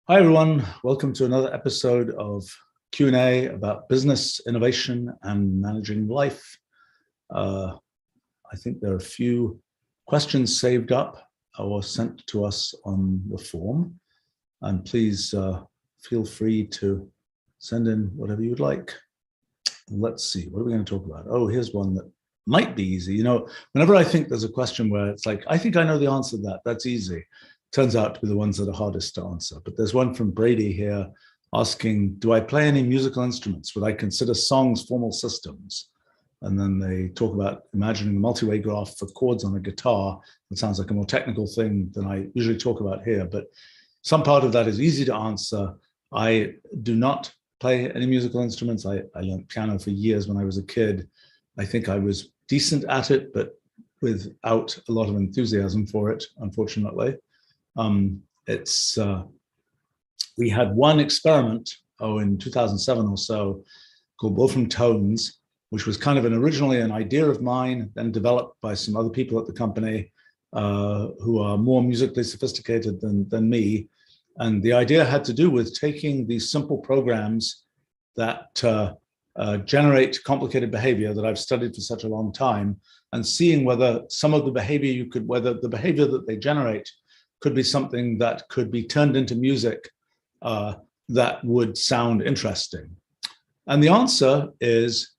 Hi, everyone. Welcome to another episode of Q&A about business, innovation, and managing life. I think there are a few questions saved up or sent to us on the form. And please feel free to send in whatever you'd like. Let's see, what are we going to talk about? Oh, here's one that might be easy. You know, whenever I think there's a question where it's like, I think I know the answer to that, that's easy. Turns out to be the ones that are hardest to answer. But there's one from Brady here asking, do I play any musical instruments? Would I consider songs formal systems? And then they talk about imagining a multi-way graph for chords on a guitar. It sounds like a more technical thing than I usually talk about here, but some part of that is easy to answer. I do not play any musical instruments. I learned piano for years when I was a kid. I think I was decent at it, but without a lot of enthusiasm for it, unfortunately. We had one experiment, in 2007 or so, called Wolfram tones, which was kind of originally an idea of mine, then developed by some other people at the company who are more musically sophisticated than me. And the idea had to do with taking these simple programs that generate complicated behavior that I've studied for such a long time, and seeing whether some of the behavior whether the behavior that they generate could be something that could be turned into music that would sound interesting. And the answer is,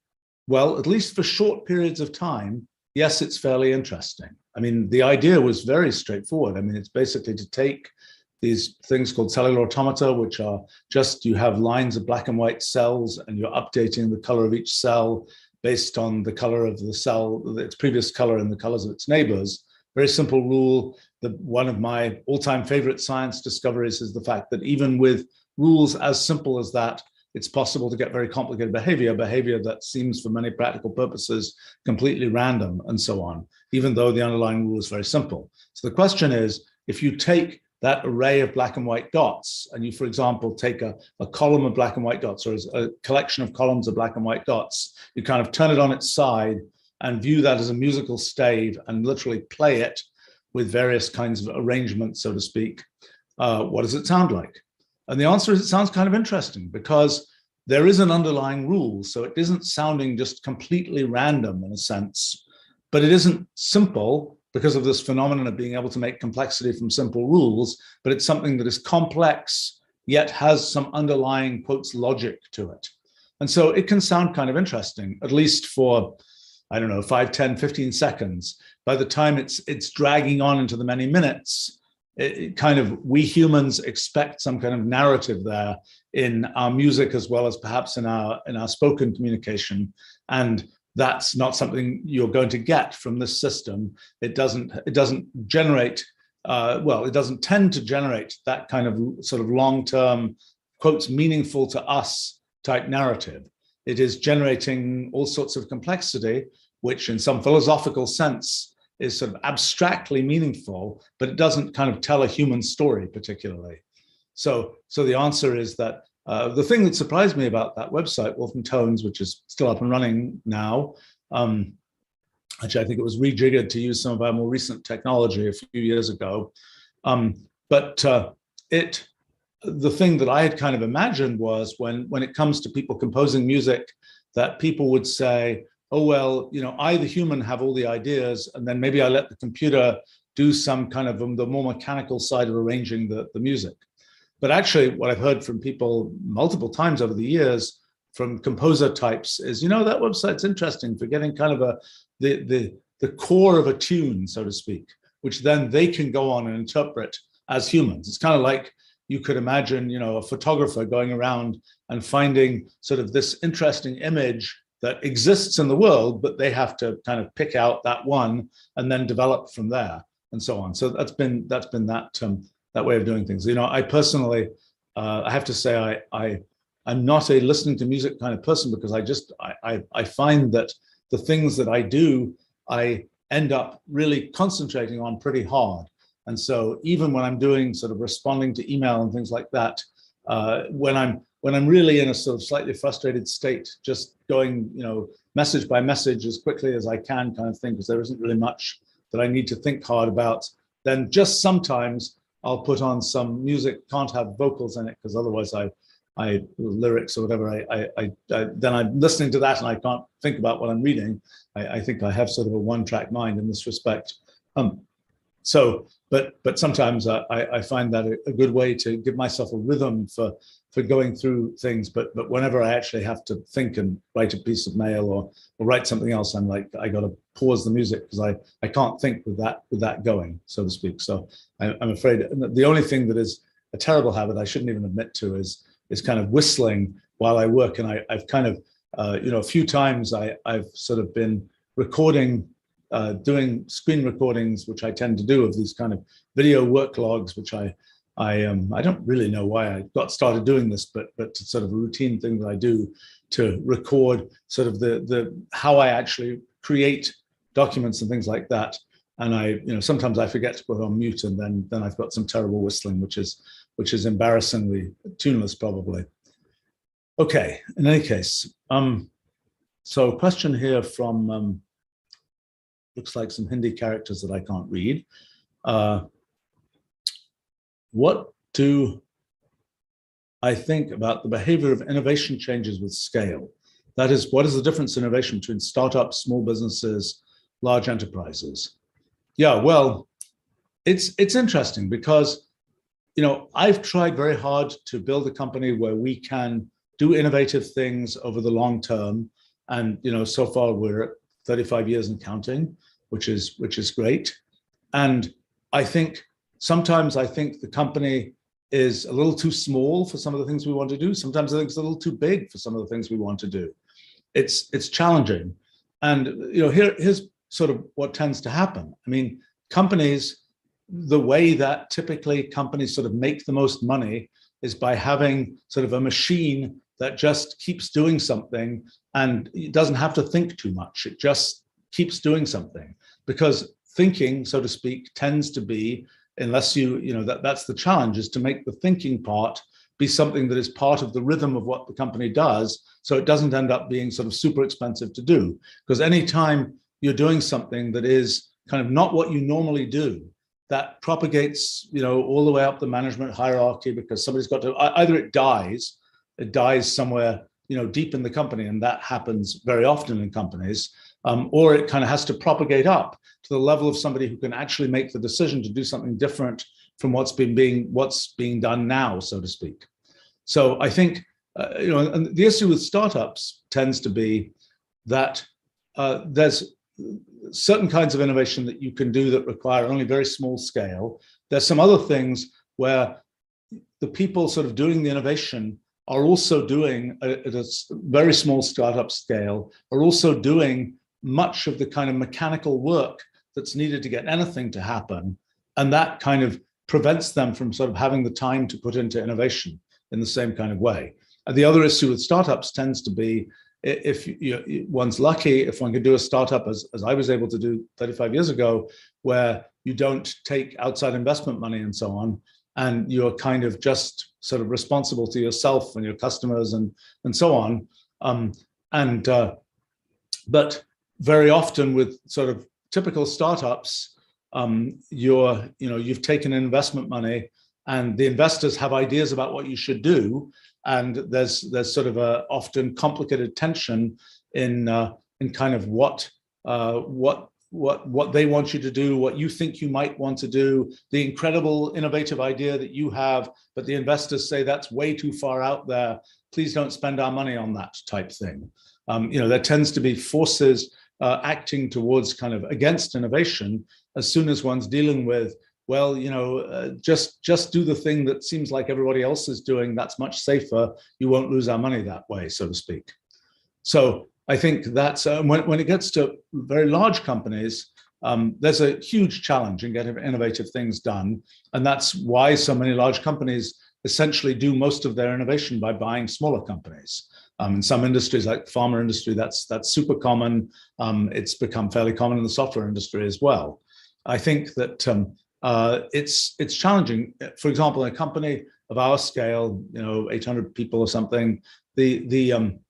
well, at least for short periods of time, yes, it's fairly interesting. I mean, the idea was very straightforward. I mean, it's basically to take these things called cellular automata, which are just, you have lines of black and white cells and you're updating the color of each cell based on the color of the cell, its previous color and the colors of its neighbors. Very simple rule. One of my all-time favorite science discoveries is the fact that even with rules as simple as that, it's possible to get very complicated behavior that seems for many practical purposes completely random and so on, even though the underlying rule is very simple. So the question is, if you take that array of black and white dots, and you, for example, take a column of black and white dots, or a collection of columns of black and white dots, you kind of turn it on its side and view that as a musical stave and literally play it with various kinds of arrangements, so to speak, what does it sound like? And the answer is, it sounds kind of interesting because there is an underlying rule. So it isn't sounding just completely random in a sense, but it isn't simple because of this phenomenon of being able to make complexity from simple rules, but it's something that is complex, yet has some underlying, quotes, logic to it. And so it can sound kind of interesting, at least for, I don't know, 5, 10, 15 seconds. By the time it's dragging on into the many minutes, we humans expect some kind of narrative there in our music, as well as perhaps in our spoken communication. And that's not something you're going to get from this system. It doesn't generate, it doesn't tend to generate that kind of sort of long-term, quotes, meaningful to us type narrative. It is generating all sorts of complexity, which in some philosophical sense is sort of abstractly meaningful, but it doesn't kind of tell a human story particularly. So the answer is that the thing that surprised me about that website, Wolfram Tones, which is still up and running now, actually I think it was rejiggered to use some of our more recent technology a few years ago. The thing that I had kind of imagined was when it comes to people composing music, that people would say, oh, well, you know, I, the human, have all the ideas, and then maybe I let the computer do some kind of the more mechanical side of arranging the music. But actually, what I've heard from people multiple times over the years, from composer types, is, you know, that website's interesting for getting kind of the core of a tune, so to speak, which then they can go on and interpret as humans. It's kind of like you could imagine, you know, a photographer going around and finding sort of this interesting image that exists in the world, but they have to kind of pick out that one and then develop from there and so on. So that's been that way of doing things. You know, I personally, I have to say, I'm not a listening to music kind of person, because I find that the things that I do, I end up really concentrating on pretty hard. And so even when I'm doing sort of responding to email and things like that, when I'm really in a sort of slightly frustrated state, just going, you know, message by message as quickly as I can kind of thing, because there isn't really much that I need to think hard about, then just sometimes I'll put on some music, can't have vocals in it because otherwise lyrics or whatever, then I'm listening to that and I can't think about what I'm reading. I think I have sort of a one-track mind in this respect. But sometimes I find that a good way to give myself a rhythm for going through things. But whenever I actually have to think and write a piece of mail or write something else, I'm like, I got to pause the music because I can't think with that going, so to speak. So I'm afraid the only thing that is a terrible habit I shouldn't even admit to is kind of whistling while I work. And I've kind of a few times I've sort of been recording. Doing screen recordings, which I tend to do of these kind of video work logs, which I don't really know why I got started doing this, but it's sort of a routine thing that I do to record sort of the how I actually create documents and things like that. And sometimes I forget to put on mute, and then I've got some terrible whistling, which is embarrassingly tuneless probably. Okay, in any case, so a question here from looks like some Hindi characters that I can't read. What do I think about the behavior of innovation changes with scale? That is, what is the difference in innovation between startups, small businesses, large enterprises? Yeah, well, it's interesting because, I've tried very hard to build a company where we can do innovative things over the long term. And, so far we're at 35 years and counting, which is great. And I think sometimes the company is a little too small for some of the things we want to do. Sometimes I think it's a little too big for some of the things we want to do. It's challenging. And here's sort of what tends to happen. I mean, companies, the way that typically companies sort of make the most money is by having sort of a machine that just keeps doing something and it doesn't have to think too much. It just keeps doing something, because thinking, so to speak, tends to be, unless that's the challenge, is to make the thinking part be something that is part of the rhythm of what the company does, so it doesn't end up being sort of super expensive to do. Because anytime you're doing something that is kind of not what you normally do, that propagates, all the way up the management hierarchy, because somebody's got to, either it dies somewhere, deep in the company, and that happens very often in companies, or it kind of has to propagate up to the level of somebody who can actually make the decision to do something different from what's being done now, so to speak. So I think, and the issue with startups tends to be that there's certain kinds of innovation that you can do that require only very small scale. There's some other things where the people sort of doing the innovation are also doing, at a very small startup scale, are also doing much of the kind of mechanical work that's needed to get anything to happen. And that kind of prevents them from sort of having the time to put into innovation in the same kind of way. And the other issue with startups tends to be, if one's lucky, if one can do a startup as I was able to do 35 years ago, where you don't take outside investment money and so on, and you're kind of just sort of responsible to yourself and your customers and so on. But very often with sort of typical startups, you've taken investment money and the investors have ideas about what you should do. And there's sort of a often complicated tension in kind of what they want you to do, what you think you might want to do, the incredible innovative idea that you have, but the investors say that's way too far out there. Please don't spend our money on that type thing. There tends to be forces acting towards kind of against innovation as soon as one's dealing with, well, just do the thing that seems like everybody else is doing. That's much safer. You won't lose our money that way, so to speak. So I think that's when it gets to very large companies, there's a huge challenge in getting innovative things done. And that's why so many large companies essentially do most of their innovation by buying smaller companies. In some industries like the pharma industry, that's super common. It's become fairly common in the software industry as well. I think that it's challenging. For example, in a company of our scale, 800 people or something, doing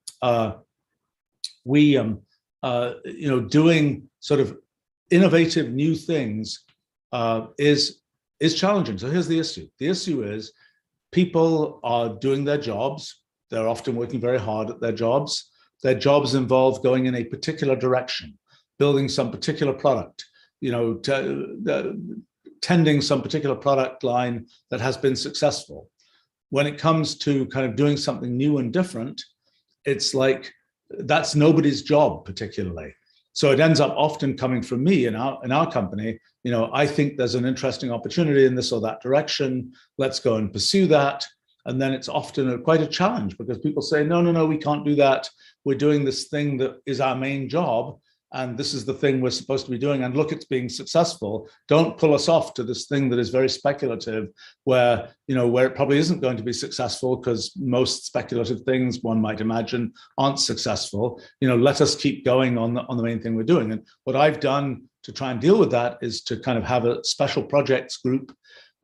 sort of innovative new things is is challenging. So here's the issue. The issue is people are doing their jobs. They're often working very hard at their jobs. Their jobs involve going in a particular direction, building some particular product, tending some particular product line that has been successful. When it comes to kind of doing something new and different, it's like that's nobody's job particularly. So it ends up often coming from me in our company. I think there's an interesting opportunity in this or that direction. Let's go and pursue that. And then it's often quite a challenge because people say, no, we can't do that. We're doing this thing that is our main job. And this is the thing we're supposed to be doing. And look, it's being successful. Don't pull us off to this thing that is very speculative, where it probably isn't going to be successful, because most speculative things, one might imagine, aren't successful. Let us keep going on the main thing we're doing. And what I've done to try and deal with that is to kind of have a special projects group.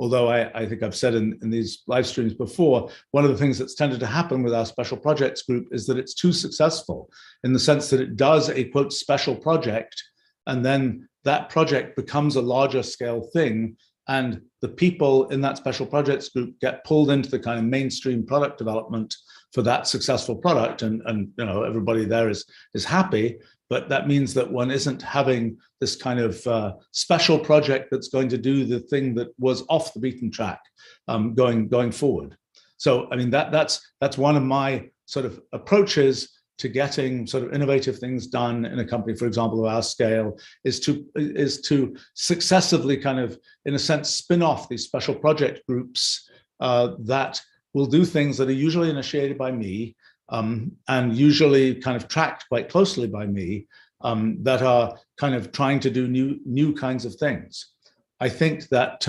Although I think I've said in these live streams before, one of the things that's tended to happen with our special projects group is that it's too successful, in the sense that it does a, quote, special project, and then that project becomes a larger scale thing, and the people in that special projects group get pulled into the kind of mainstream product development for that successful product, and everybody there is happy. But that means that one isn't having this kind of special project that's going to do the thing that was off the beaten track going forward. So, I mean, that's one of my sort of approaches to getting sort of innovative things done in a company, for example, of our scale, is to successively kind of, in a sense, spin off these special project groups that will do things that are usually initiated by me, and usually kind of tracked quite closely by me, that are kind of trying to do new kinds of things. I think that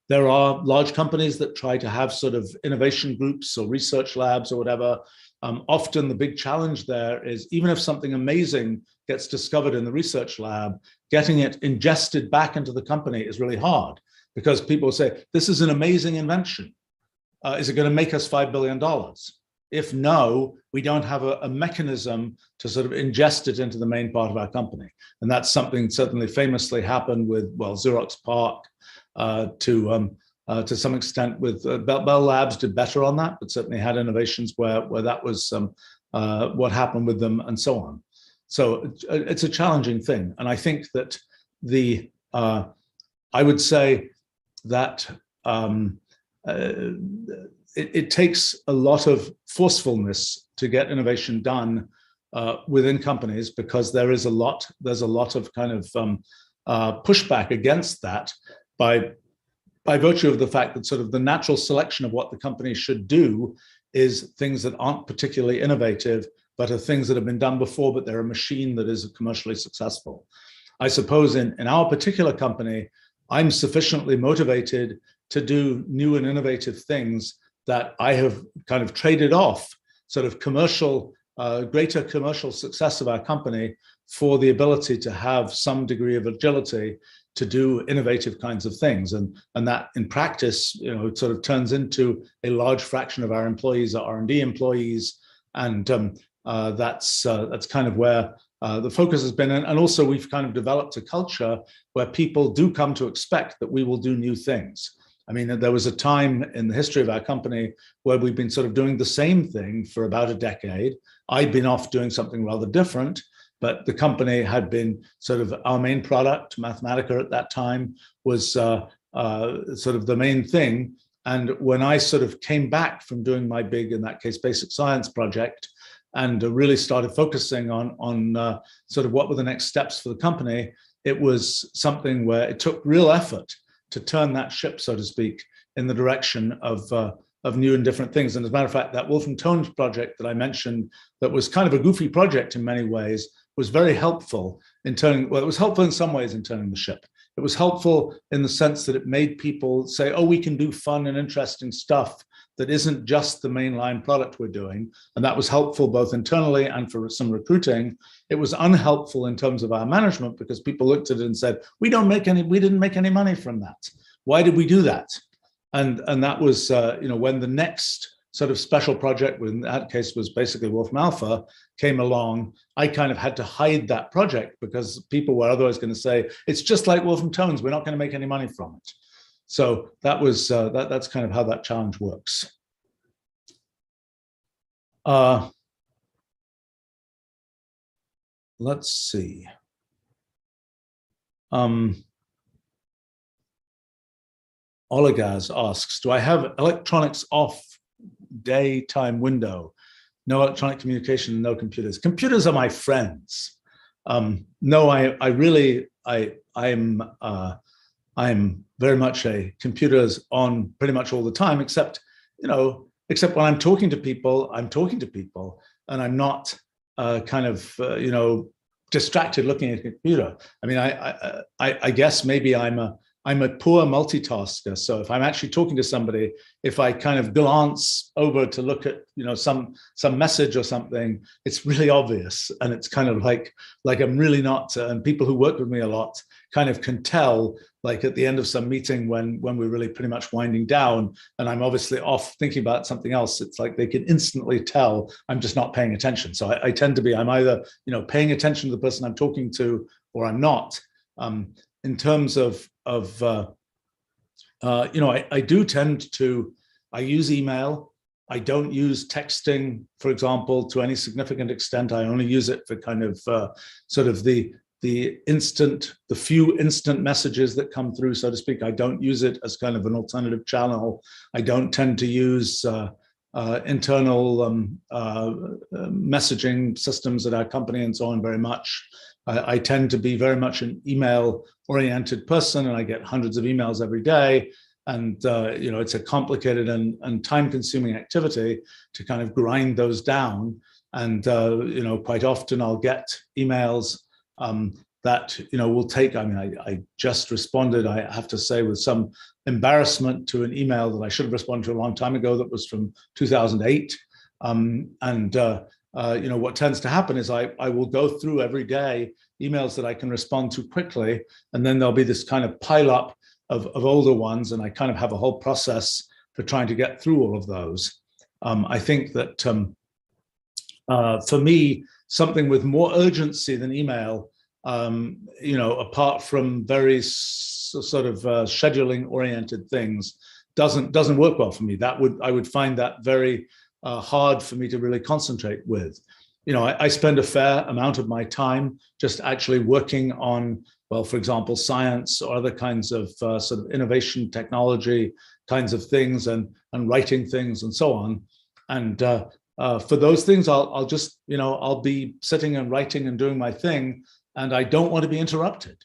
there are large companies that try to have sort of innovation groups or research labs or whatever. Often the big challenge there is, even if something amazing gets discovered in the research lab, getting it ingested back into the company is really hard, because people say, this is an amazing invention. Is it going to make us $5 billion? If no, we don't have a mechanism to sort of ingest it into the main part of our company. And that's something certainly famously happened with, well, Xerox PARC, to some extent with Bell Labs did better on that, but certainly had innovations where that was what happened with them, and so on. So it's a challenging thing. And I think that I would say that it takes a lot of forcefulness to get innovation done within companies, because there's a lot of kind of pushback against that by virtue of the fact that sort of the natural selection of what the company should do is things that aren't particularly innovative, but are things that have been done before, but they're a machine that is commercially successful. I suppose in our particular company, I'm sufficiently motivated to do new and innovative things that I have kind of traded off sort of greater commercial success of our company for the ability to have some degree of agility to do innovative kinds of things. And that in practice, it sort of turns into a large fraction of our employees are R&D employees. And that's kind of where the focus has been. And also we've kind of developed a culture where people do come to expect that we will do new things. I mean, there was a time in the history of our company where we've been sort of doing the same thing for about a decade. I'd been off doing something rather different, but the company had been sort of our main product. Mathematica at that time was sort of the main thing. And when I sort of came back from doing my big, in that case, basic science project, and really started focusing on sort of what were the next steps for the company, it was something where it took real effort to turn that ship, so to speak, in the direction of new and different things. And as a matter of fact, that Wolfram Tones project that I mentioned, that was kind of a goofy project in many ways, was very helpful in turning, well, it was helpful in some ways in turning the ship. It was helpful in the sense that it made people say, oh, we can do fun and interesting stuff that isn't just the mainline product we're doing. And that was helpful both internally and for some recruiting. It was unhelpful in terms of our management, because people looked at it and said, we didn't make any money from that. Why did we do that? And that was, when the next sort of special project, in that case was basically Wolfram Alpha, came along, I kind of had to hide that project because people were otherwise going to say, it's just like Wolfram Tones, we're not going to make any money from it. So that was that's kind of how that challenge works. Let's see. Oligaz asks, do I have electronics off daytime window? No electronic communication, no computers. Computers are my friends. No, I'm very much a computers on pretty much all the time, except except when I'm talking to people, and I'm not distracted looking at a computer. I mean, I guess maybe I'm a poor multitasker. So if I'm actually talking to somebody, if I kind of glance over to look at some message or something, it's really obvious, and it's kind of like I'm really not. And people who work with me a lot kind of can tell, like at the end of some meeting when we're really pretty much winding down, and I'm obviously off thinking about something else. It's like they can instantly tell I'm just not paying attention. So I tend to be, I'm either paying attention to the person I'm talking to, or I'm not. In terms of I do tend to, I use email. I don't use texting, for example, to any significant extent. I only use it for kind of sort of the few instant messages that come through, so to speak. I don't use it as kind of an alternative channel. I don't tend to use internal messaging systems at our company and so on very much. I tend to be very much an email-oriented person, and I get hundreds of emails every day. And it's a complicated and time-consuming activity to kind of grind those down. And quite often I'll get emails that will take. I mean, I just responded, I have to say, with some embarrassment to an email that I should have responded to a long time ago that was from 2008. What tends to happen is I will go through every day emails that I can respond to quickly, and then there'll be this kind of pile up of older ones, and I kind of have a whole process for trying to get through all of those. I think that for me, something with more urgency than email, apart from very sort of scheduling-oriented things, doesn't work well for me. I would find that very hard for me to really concentrate with. I spend a fair amount of my time just actually working on, well, for example, science or other kinds of sort of innovation technology kinds of things, and writing things and so on. And for those things, I'll just, I'll be sitting and writing and doing my thing, and I don't want to be interrupted.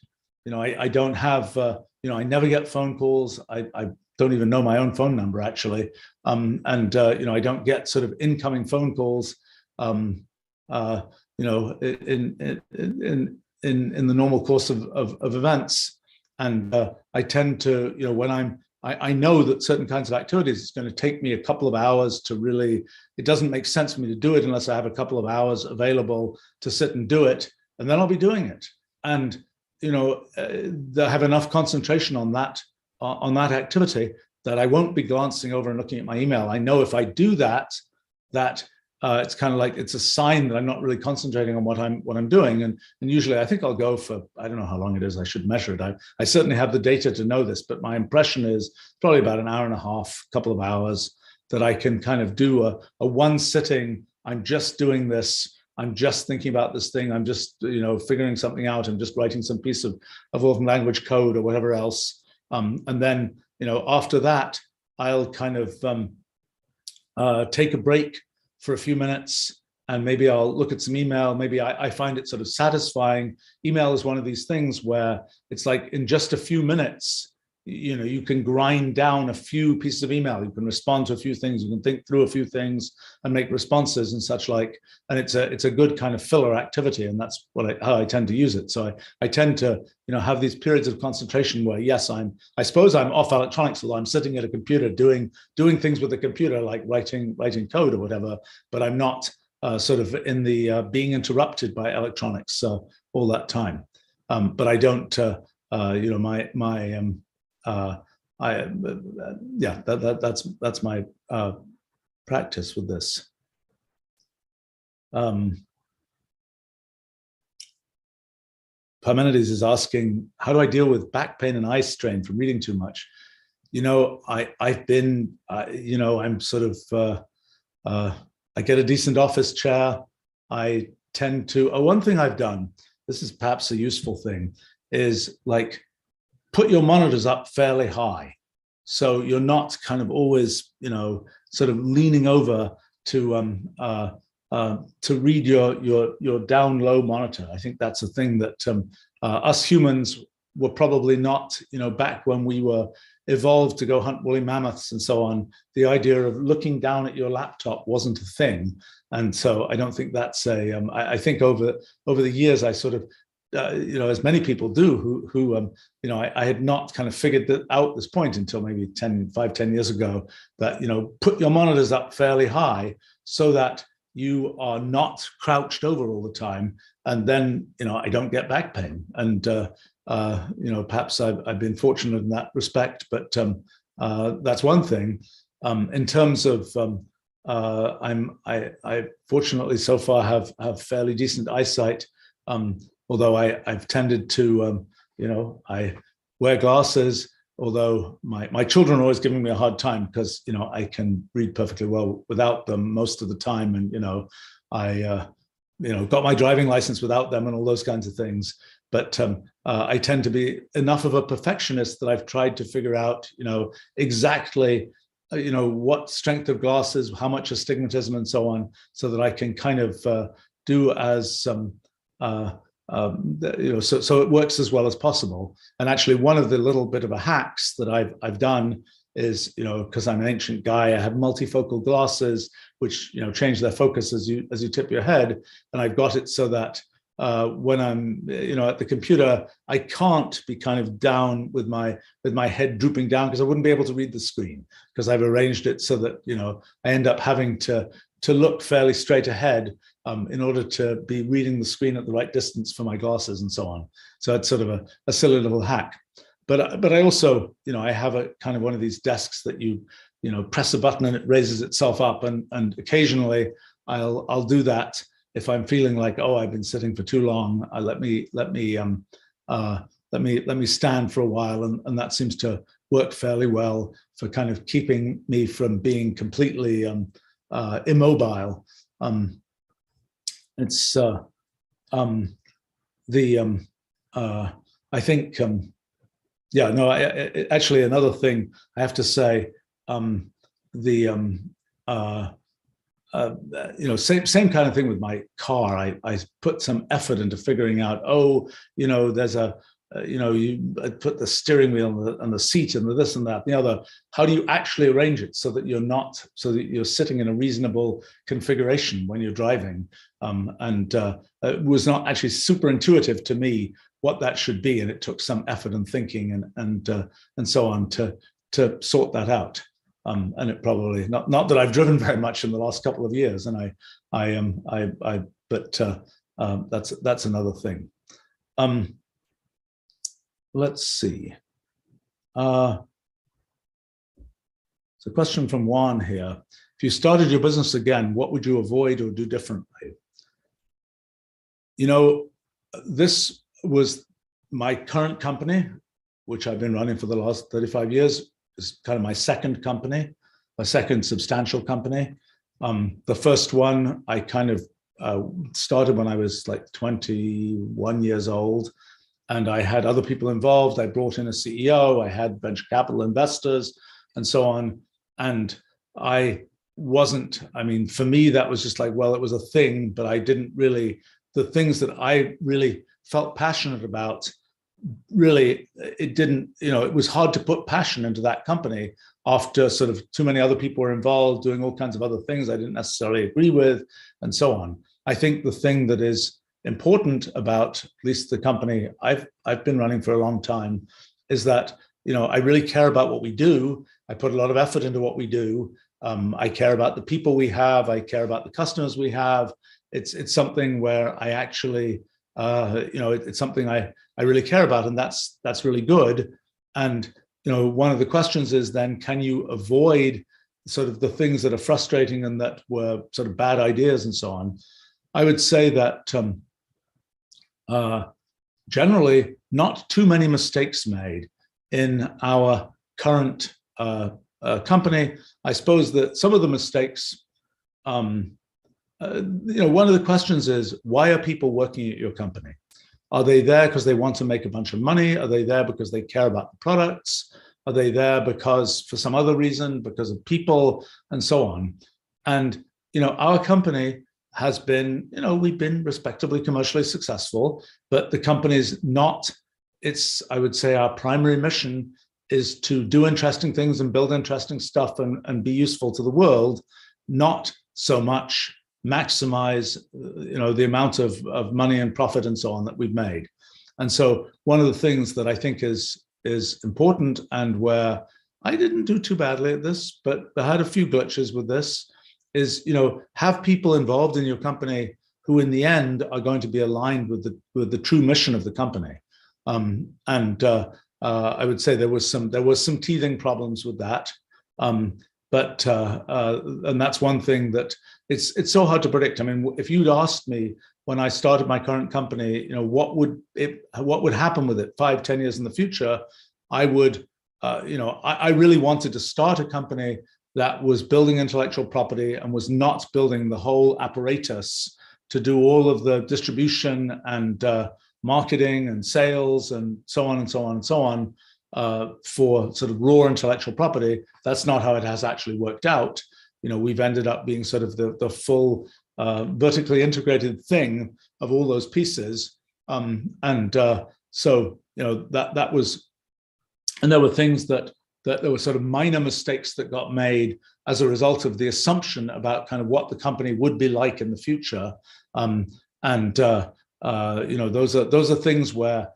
I don't have, I never get phone calls. I don't even know my own phone number, actually. I don't get sort of incoming phone calls, in the normal course of events. And I tend to, when I know that certain kinds of activities, it's going to take me a couple of hours to really, it doesn't make sense for me to do it unless I have a couple of hours available to sit and do it, and then I'll be doing it. And, I have enough concentration on that activity that I won't be glancing over and looking at my email. I know if I do that it's kind of like, it's a sign that I'm not really concentrating on what I'm doing. And usually I think I'll go for, I don't know how long it is, I should measure it. I certainly have the data to know this, but my impression is probably about an hour and a half, couple of hours, that I can kind of do a one sitting. I'm just doing this. I'm just thinking about this thing. I'm just, figuring something out. I'm just writing some piece of Wolfram language code or whatever else. And then, after that, I'll kind of take a break for a few minutes, and maybe I'll look at some email. Maybe I find it sort of satisfying. Email is one of these things where it's like in just a few minutes, you can grind down a few pieces of email. You can respond to a few things. You can think through a few things and make responses and such like. And it's a good kind of filler activity, and that's how I tend to use it. So I tend to have these periods of concentration where, yes, I suppose I'm off electronics, although I'm sitting at a computer doing things with the computer, like writing code or whatever. But I'm not sort of in the being interrupted by electronics all that time. But I don't. That's my practice with this. Parmenides is asking, how do I deal with back pain and eye strain from reading too much? You know, I've been, you know, I'm sort of, I get a decent office chair. I tend to, one thing I've done, this is perhaps a useful thing, is like put your monitors up fairly high. So you're not kind of always, you know, sort of leaning over to read your down low monitor. I think that's a thing that us humans were probably not, you know, back when we were evolved to go hunt woolly mammoths and so on. The idea of looking down at your laptop wasn't a thing, and so I don't think that's a. I think over the years I sort of. You know, as many people do, who you know, I had not kind of figured that out this point until maybe 10 years ago, that, you know, put your monitors up fairly high so that you are not crouched over all the time, and then, you know, I don't get back pain. And you know, perhaps I've been fortunate in that respect, but that's one thing. In terms of I fortunately so far have fairly decent eyesight. Although I've tended to, you know, I wear glasses, although my children are always giving me a hard time because, you know, I can read perfectly well without them most of the time. And, you know, I, you know, got my driving license without them and all those kinds of things. But I tend to be enough of a perfectionist that I've tried to figure out, you know, exactly, you know, what strength of glasses, how much astigmatism and so on, so that I can kind of do as you know, so it works as well as possible. And actually, one of the little bit of a hacks that I've done is, you know, because I'm an ancient guy, I have multifocal glasses which, you know, change their focus as you tip your head, and I've got it so that when I'm, you know, at the computer, I can't be kind of down with my head drooping down, because I wouldn't be able to read the screen, because I've arranged it so that, you know, I end up having to look fairly straight ahead in order to be reading the screen at the right distance for my glasses and so on. So it's sort of a silly little hack. But I also, you know, I have a kind of one of these desks that you know, press a button and it raises itself up, and occasionally I'll do that if I'm feeling like, oh, I've been sitting for too long. Let me stand for a while, and that seems to work fairly well for kind of keeping me from being completely immobile. It's I think yeah, no, actually another thing I have to say, you know, same kind of thing with my car. I put some effort into figuring out, oh, you know, there's a you know, you put the steering wheel and the seat and the this and that and the other. How do you actually arrange it so that you're sitting in a reasonable configuration when you're driving? It was not actually super intuitive to me what that should be, and it took some effort and thinking and so on to sort that out. And it probably not that I've driven very much in the last couple of years, and that's another thing. Let's see. So a question from Juan here. If you started your business again, what would you avoid or do differently? You know, this was my current company, which I've been running for the last 35 years. It's kind of my second company, my second substantial company. The first one I kind of started when I was like 21 years old. And I had other people involved. I brought in a CEO, I had venture capital investors and so on. And I mean, for me, that was just like, well, it was a thing, but I didn't really, the things that I really felt passionate about, really, it didn't, you know, it was hard to put passion into that company after sort of too many other people were involved doing all kinds of other things I didn't necessarily agree with and so on. I think the thing that is important about at least the company I've been running for a long time is that, you know, I really care about what we do. I put a lot of effort into what we do. I care about the people we have. I care about the customers we have. It's something where I actually, you know, it's something I really care about, and that's really good. And, you know, one of the questions is then, can you avoid sort of the things that are frustrating and that were sort of bad ideas and so on, I would say that generally not too many mistakes made in our current company. I suppose that some of the mistakes, one of the questions is, why are people working at your company? Are they there because they want to make a bunch of money? Are they there because they care about the products? Are they there because for some other reason, because of people and so on? And, our company has been, we've been respectably commercially successful, but the company's not, I would say our primary mission is to do interesting things and build interesting stuff and be useful to the world, not so much maximize, the amount of money and profit and so on that we've made. And so one of the things that I think is important, and where I didn't do too badly at this, but I had a few glitches with this, is, have people involved in your company who in the end are going to be aligned with the true mission of the company. I would say there was some teething problems with that. And that's one thing that it's so hard to predict. I mean, if you'd asked me when I started my current company, what would happen with it 5-10 years in the future, I would, I really wanted to start a company that was building intellectual property and was not building the whole apparatus to do all of the distribution and marketing and sales and so on and so on and so on for sort of raw intellectual property. That's not how it has actually worked out. We've ended up being sort of the full vertically integrated thing of all those pieces. So, that was, and there were things that there were sort of minor mistakes that got made as a result of the assumption about kind of what the company would be like in the future. Those are things where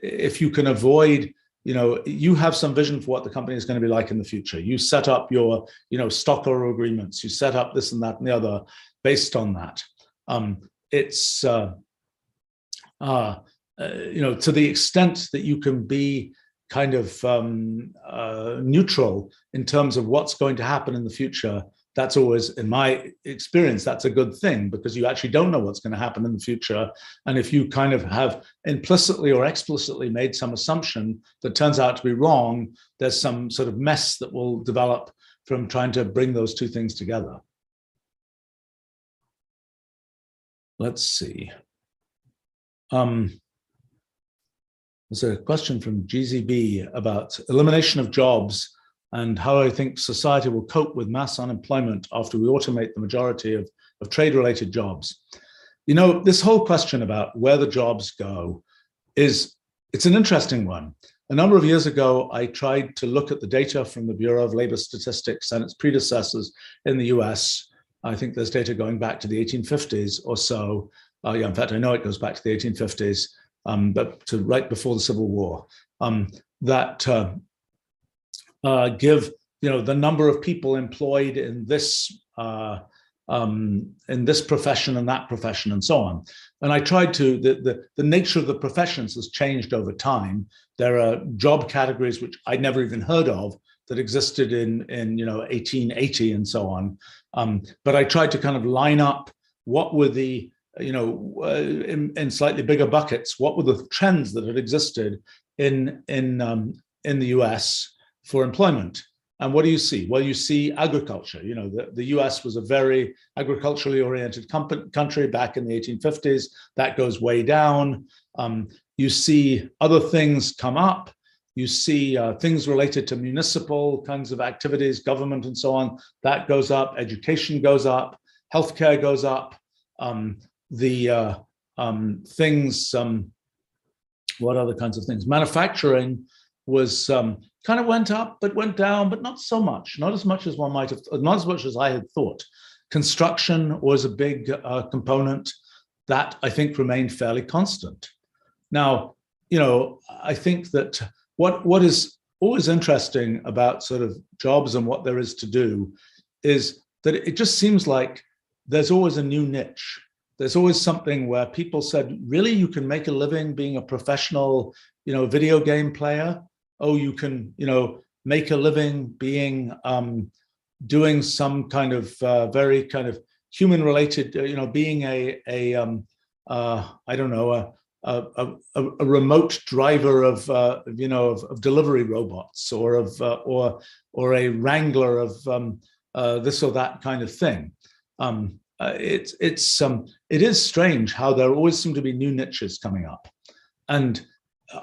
if you can avoid, you have some vision for what the company is going to be like in the future. You set up your, stockholder agreements. You set up this and that and the other based on that. It's to the extent that you can be kind of neutral in terms of what's going to happen in the future. That's always, in my experience, that's a good thing, because you actually don't know what's going to happen in the future. And if you kind of have implicitly or explicitly made some assumption that turns out to be wrong, there's some sort of mess that will develop from trying to bring those two things together. Let's see. There's a question from GZB about elimination of jobs and how I think society will cope with mass unemployment after we automate the majority of trade-related jobs. This whole question about where the jobs go it's an interesting one. A number of years ago, I tried to look at the data from the Bureau of Labor Statistics and its predecessors in the US. I think there's data going back to the 1850s or so. In fact, I know it goes back to the 1850s, but to right before the Civil War, that give the number of people employed in this profession and that profession and so on. And I tried to, the nature of the professions has changed over time. There are job categories which I'd never even heard of that existed in 1880 and so on. But I tried to kind of line up what were the, in slightly bigger buckets, what were the trends that had existed in the US for employment. And what do you see? Well, you see agriculture. The US was a very agriculturally oriented country back in the 1850s. That goes way down. You see other things come up. You see things related to municipal kinds of activities, government and so on. That goes up. Education goes up. Healthcare goes up. What other kinds of things? Manufacturing was kind of went up, but went down, but not so much, not as much as one might have, not as much as I had thought. Construction was a big component that I think remained fairly constant. Now, I think that what is always interesting about sort of jobs and what there is to do is that it just seems like there's always a new niche. There's always something where people said, really, you can make a living being a professional, video game player? Oh, you can, make a living being doing some kind of very kind of human related, being I don't know, a remote driver of delivery robots, or a wrangler of this or that kind of thing. It is strange how there always seem to be new niches coming up, and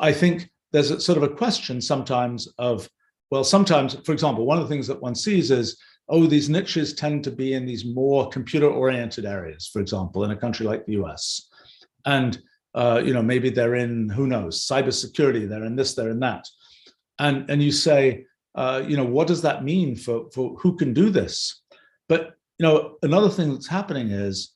I think there's a sort of a question sometimes of, well, sometimes, for example, one of the things that one sees is, oh, these niches tend to be in these more computer-oriented areas, for example, in a country like the US. And, maybe they're in, who knows, cybersecurity, they're in this, they're in that. And you say, what does that mean for who can do this? But, another thing that's happening is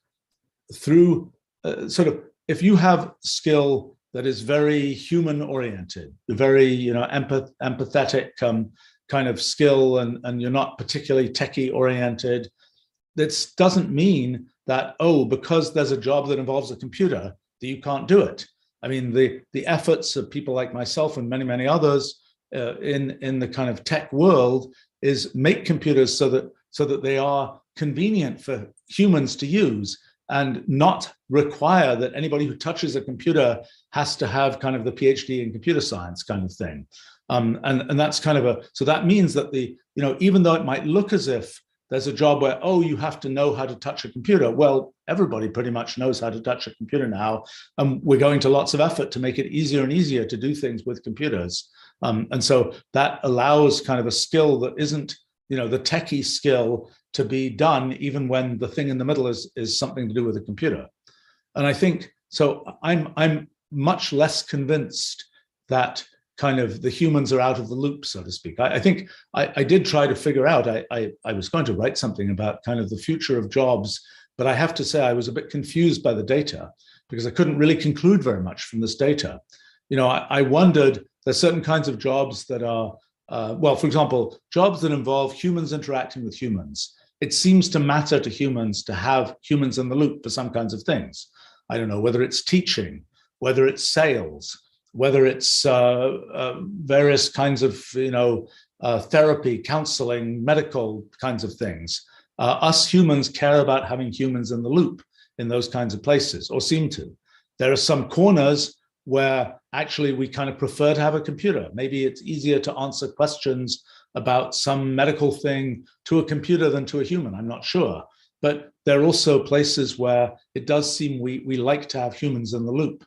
through if you have skill that is very human oriented, very, empathetic kind of skill, and you're not particularly techie oriented, this doesn't mean that, oh, because there's a job that involves a computer, that you can't do it. I mean, the efforts of people like myself and many, many others in the kind of tech world is make computers so that they are convenient for humans to use, and not require that anybody who touches a computer has to have kind of the PhD in computer science kind of thing. And that's kind of so that means that even though it might look as if there's a job where, oh, you have to know how to touch a computer. Well, everybody pretty much knows how to touch a computer now. We're going to lots of effort to make it easier and easier to do things with computers. And so that allows kind of a skill that isn't, the techie skill to be done, even when the thing in the middle is something to do with a computer. And I think, so I'm much less convinced that kind of the humans are out of the loop, so to speak. I think I did try to figure out, I was going to write something about kind of the future of jobs, but I have to say I was a bit confused by the data, because I couldn't really conclude very much from this data. I wondered, there's certain kinds of jobs that are, well, for example, jobs that involve humans interacting with humans. It seems to matter to humans to have humans in the loop for some kinds of things. I don't know, whether it's teaching, whether it's sales, whether it's various kinds of, therapy, counseling, medical kinds of things. Us humans care about having humans in the loop in those kinds of places, or seem to. There are some corners where actually we kind of prefer to have a computer. Maybe it's easier to answer questions about some medical thing to a computer than to a human, I'm not sure. But there are also places where it does seem we like to have humans in the loop.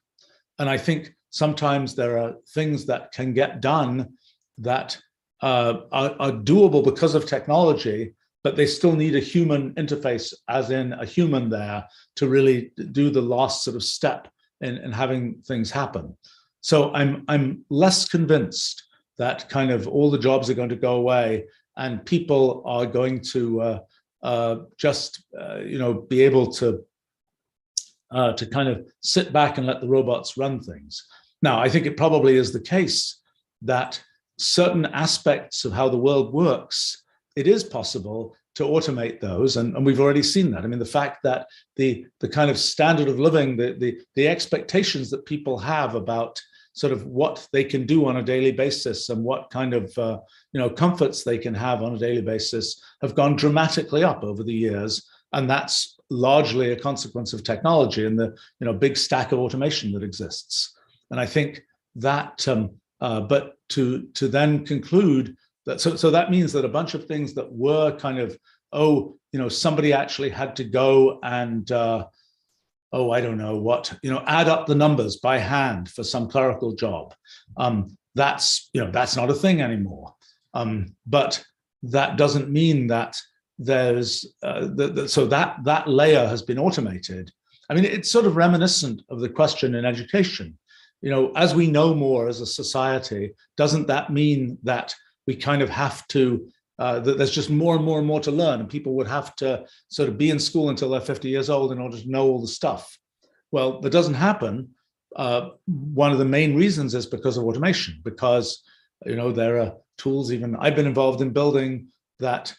And I think sometimes there are things that can get done that are doable because of technology, but they still need a human interface, as in a human there, to really do the last sort of step in having things happen. So I'm less convinced that kind of all the jobs are going to go away and people are going to just be able to kind of sit back and let the robots run things. Now, I think it probably is the case that certain aspects of how the world works, it is possible to automate those, and we've already seen that. I mean, the fact that the kind of standard of living, the expectations that people have about sort of what they can do on a daily basis and what kind of comforts they can have on a daily basis have gone dramatically up over the years, and that's largely a consequence of technology and the big stack of automation that exists. And I think that, but to then conclude that, so that means that a bunch of things that were kind of, somebody actually had to go and, I don't know what, add up the numbers by hand for some clerical job. That's not a thing anymore. But that doesn't mean that there's, so that layer has been automated. I mean, it's sort of reminiscent of the question in education. As we know more as a society, doesn't that mean that we kind of have to, that there's just more and more and more to learn, and people would have to sort of be in school until they're 50 years old in order to know all the stuff? Well, that doesn't happen. One of the main reasons is because of automation, because, there are tools, even I've been involved in building, that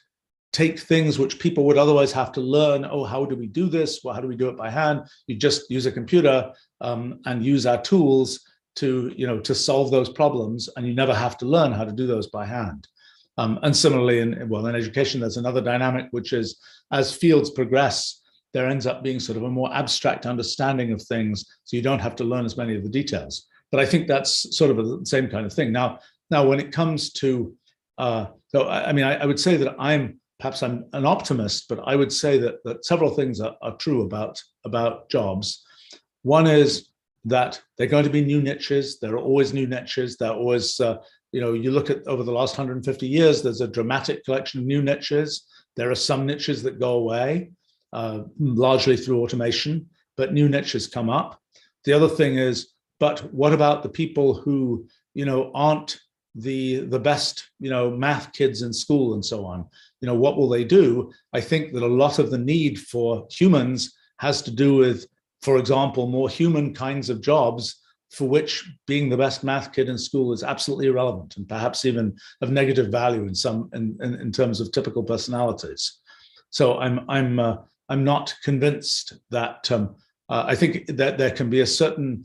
take things which people would otherwise have to learn. Oh, how do we do this? Well, how do we do it by hand? You just use a computer and use our tools to solve those problems, and you never have to learn how to do those by hand. And similarly, in education, there's another dynamic, which is as fields progress, there ends up being sort of a more abstract understanding of things, so you don't have to learn as many of the details. But I think that's sort of the same kind of thing. Now when it comes to, I would say that I'm an optimist, but I would say that several things are true about jobs. One is that there are going to be new niches. There are always new niches. There are always, you look at over the last 150 years, there's a dramatic collection of new niches. There are some niches that go away, largely through automation, but new niches come up. The other thing is, but what about the people who, aren't the best, math kids in school and so on? What will they do? I think that a lot of the need for humans has to do with, for example, more human kinds of jobs for which being the best math kid in school is absolutely irrelevant and perhaps even of negative value in terms of typical personalities. So I'm not convinced that I think that there can be a certain,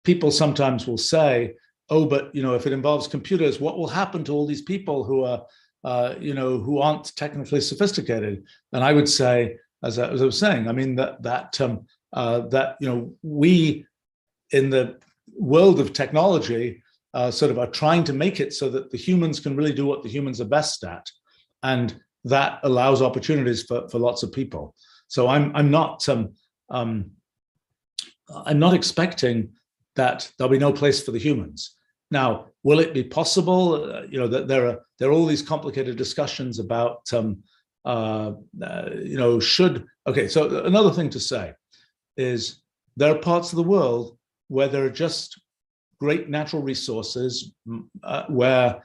people sometimes will say, oh, but if it involves computers, what will happen to all these people who are who aren't technically sophisticated? And I would say, as I was saying, I mean that we in the world of technology sort of are trying to make it so that the humans can really do what the humans are best at, and that allows opportunities for lots of people. So I'm not expecting that there'll be no place for the humans. Now, will it be possible? That there are all these complicated discussions about Okay, so another thing to say is there are parts of the world where there are just great natural resources, where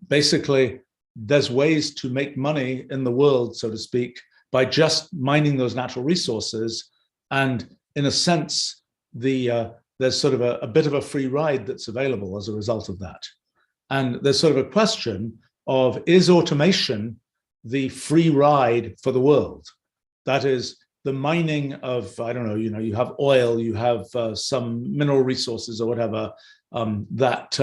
basically there's ways to make money in the world, so to speak, by just mining those natural resources. And in a sense, there's sort of a bit of a free ride that's available as a result of that. And there's sort of a question of, is automation the free ride for the world? That is, the mining of, I don't know, you have oil, you have some mineral resources or whatever, that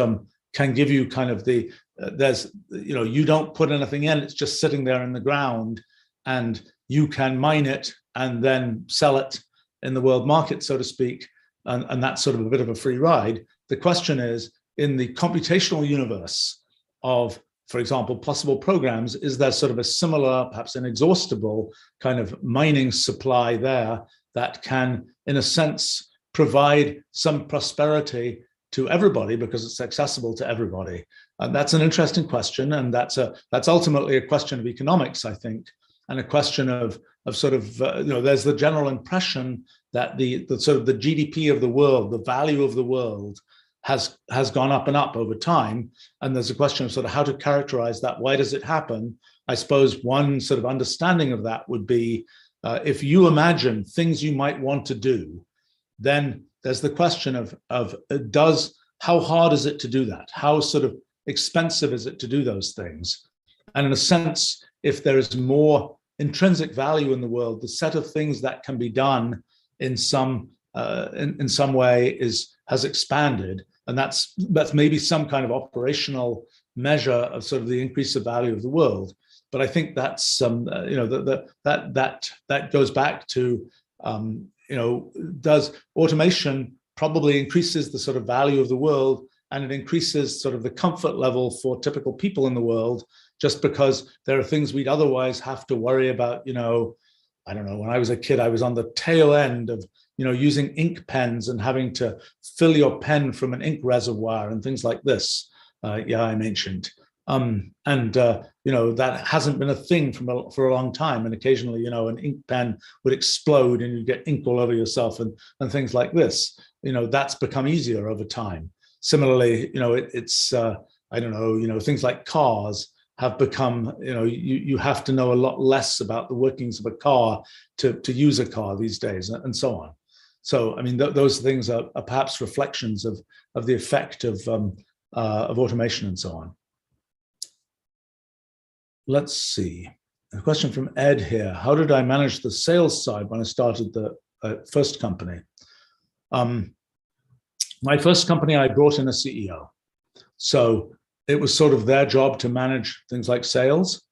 can give you kind of you don't put anything in, it's just sitting there in the ground, and you can mine it and then sell it in the world market, so to speak. And that's sort of a bit of a free ride. The question is, in the computational universe of, for example, possible programs, is there sort of a similar, perhaps inexhaustible kind of mining supply there that can, in a sense, provide some prosperity to everybody because it's accessible to everybody? And that's an interesting question. And that's ultimately a question of economics, I think, and a question of sort of, there's the general impression that the sort of the GDP of the world, the value of the world, has gone up and up over time. And there's a question of sort of how to characterize that. Why does it happen? I suppose one sort of understanding of that would be, if you imagine things you might want to do, then there's the question of how hard is it to do that? How sort of expensive is it to do those things? And in a sense, if there is more intrinsic value in the world, the set of things that can be done in some way has expanded, and that's maybe some kind of operational measure of sort of the increase of value of the world. But I think that's that goes back to does automation probably increases the sort of value of the world, and it increases sort of the comfort level for typical people in the world, just because there are things we'd otherwise have to worry about. I don't know, when I was a kid, I was on the tail end of using ink pens and having to fill your pen from an ink reservoir and things like this. Yeah, I'm ancient. That hasn't been a thing for a long time. And occasionally, an ink pen would explode and you get ink all over yourself and things like this. That's become easier over time. Similarly, it's I don't know, things like cars have become, you have to know a lot less about the workings of a car to use a car these days, and so on. So, I mean, those things are perhaps reflections of the effect of automation and so on. Let's see. A question from Ed here. How did I manage the sales side when I started the first company? My first company, I brought in a CEO. So it was sort of their job to manage things like sales.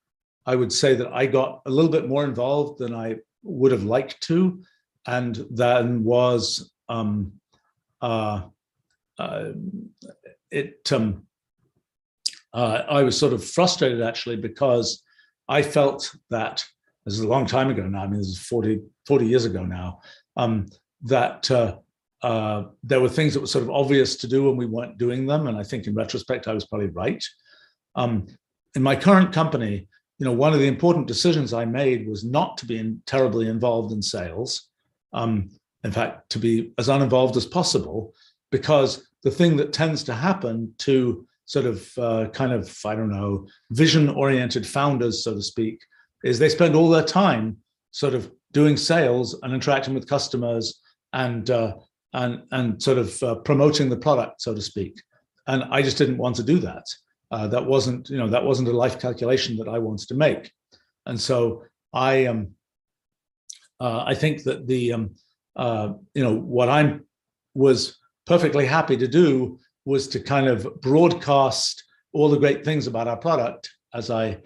I would say that I got a little bit more involved than I would have liked to, and then was I was sort of frustrated actually, because I felt that, this is a long time ago now, I mean, this is 40 years ago now, that there were things that were sort of obvious to do and we weren't doing them. And I think in retrospect, I was probably right. In my current company, one of the important decisions I made was not to be terribly involved in sales. In fact, to be as uninvolved as possible, because the thing that tends to happen to sort of kind of, I don't know, vision-oriented founders, so to speak, is they spend all their time sort of doing sales and interacting with customers and sort of promoting the product, so to speak. And I just didn't want to do that. That wasn't a life calculation that I wanted to make. And so I think that what I was perfectly happy to do was to kind of broadcast all the great things about our product, as I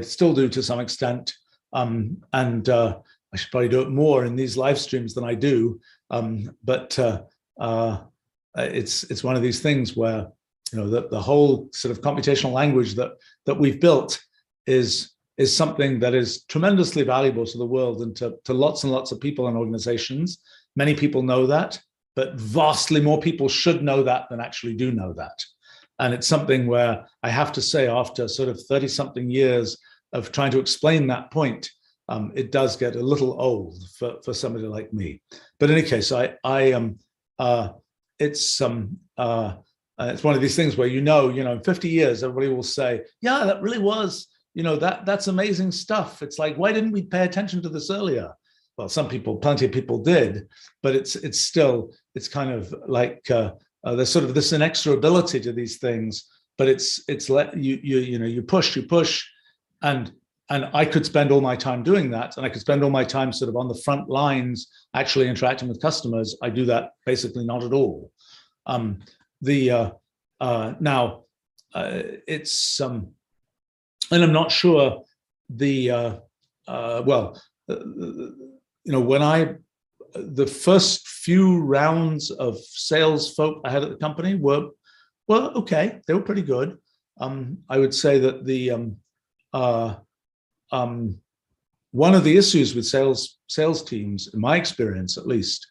still do to some extent, and I should probably do it more in these live streams than I do. But it's one of these things where the whole sort of computational language that we've built is something that is tremendously valuable to the world and to lots and lots of people and organizations. Many people know that, but vastly more people should know that than actually do know that. And it's something where I have to say, after sort of 30-something years of trying to explain that point, it does get a little old for somebody like me. But in any case, it's one of these things where in 50 years, everybody will say, yeah, that really was, that's amazing stuff. It's like, why didn't we pay attention to this earlier? Well, plenty of people did, but it's kind of like there's sort of this inexorability to these things. But you push, and I could spend all my time doing that, and I could spend all my time sort of on the front lines, actually interacting with customers. I do that basically not at all. Now it's and I'm not sure when the first few rounds of sales folk I had at the company were okay. They were pretty good. I would say that one of the issues with sales teams, in my experience at least,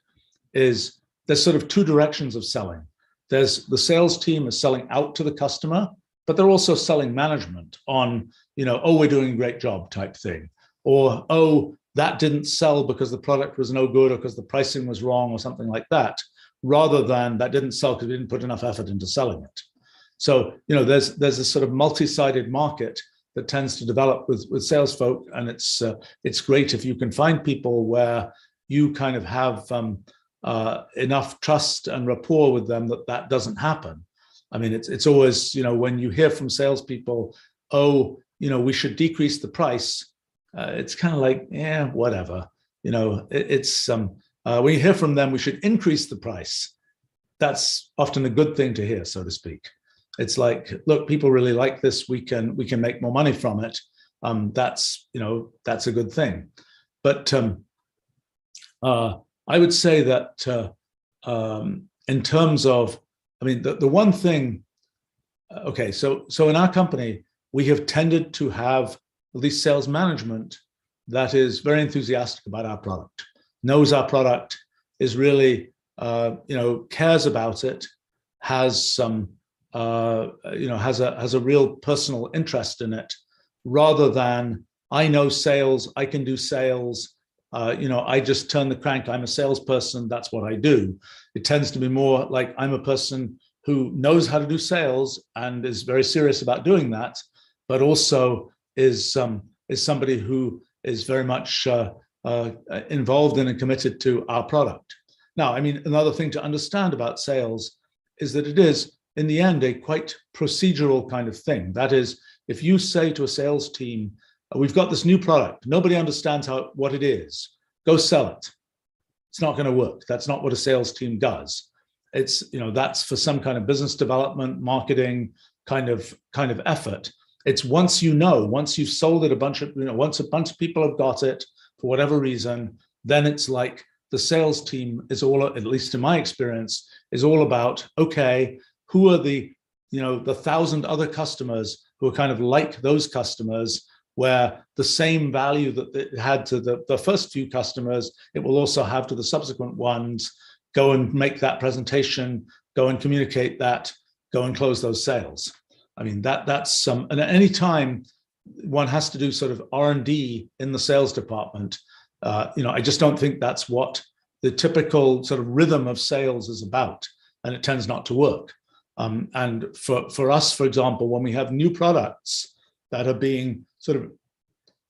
is there's sort of two directions of selling. There's the sales team is selling out to the customer, but they're also selling management on, oh, we're doing a great job type thing, or, oh, that didn't sell because the product was no good or because the pricing was wrong or something like that, rather than that didn't sell because we didn't put enough effort into selling it. So, there's this sort of multi-sided market that tends to develop with sales folk, and it's great if you can find people where you kind of have enough trust and rapport with them that doesn't happen. I mean, it's always, when you hear from salespeople, oh, we should decrease the price. It's kind of like, yeah, whatever. It's when you hear from them, we should increase the price. That's often a good thing to hear, so to speak. It's like, look, people really like this. We can make more money from it. That's a good thing. But I would say that in terms of, I mean, the one thing. Okay, so in our company, we have tended to have at least sales management that is very enthusiastic about our product, knows our product, is really, cares about it, has some, has a real personal interest in it, rather than I know sales, I can do sales, I just turn the crank, I'm a salesperson, that's what I do. It tends to be more like I'm a person who knows how to do sales and is very serious about doing that, but also is somebody who is very much involved in and committed to our product. Now, I mean, another thing to understand about sales is that it is, in the end, a quite procedural kind of thing. That is, if you say to a sales team, we've got this new product, nobody understands what it is, go sell it. It's not going to work. That's not what a sales team does. It's, that's for some kind of business development, marketing, kind of effort. It's once once you've sold it a bunch of, once a bunch of people have got it for whatever reason, then it's like the sales team is all, at least in my experience, is all about, okay, who are the 1,000 other customers who are kind of like those customers, where the same value that it had to the first few customers, it will also have to the subsequent ones. Go and make that presentation, go and communicate that, go and close those sales. I mean, that's and at any time one has to do sort of R&D in the sales department. I just don't think that's what the typical sort of rhythm of sales is about, and it tends not to work. And for us, for example, when we have new products that are being sort of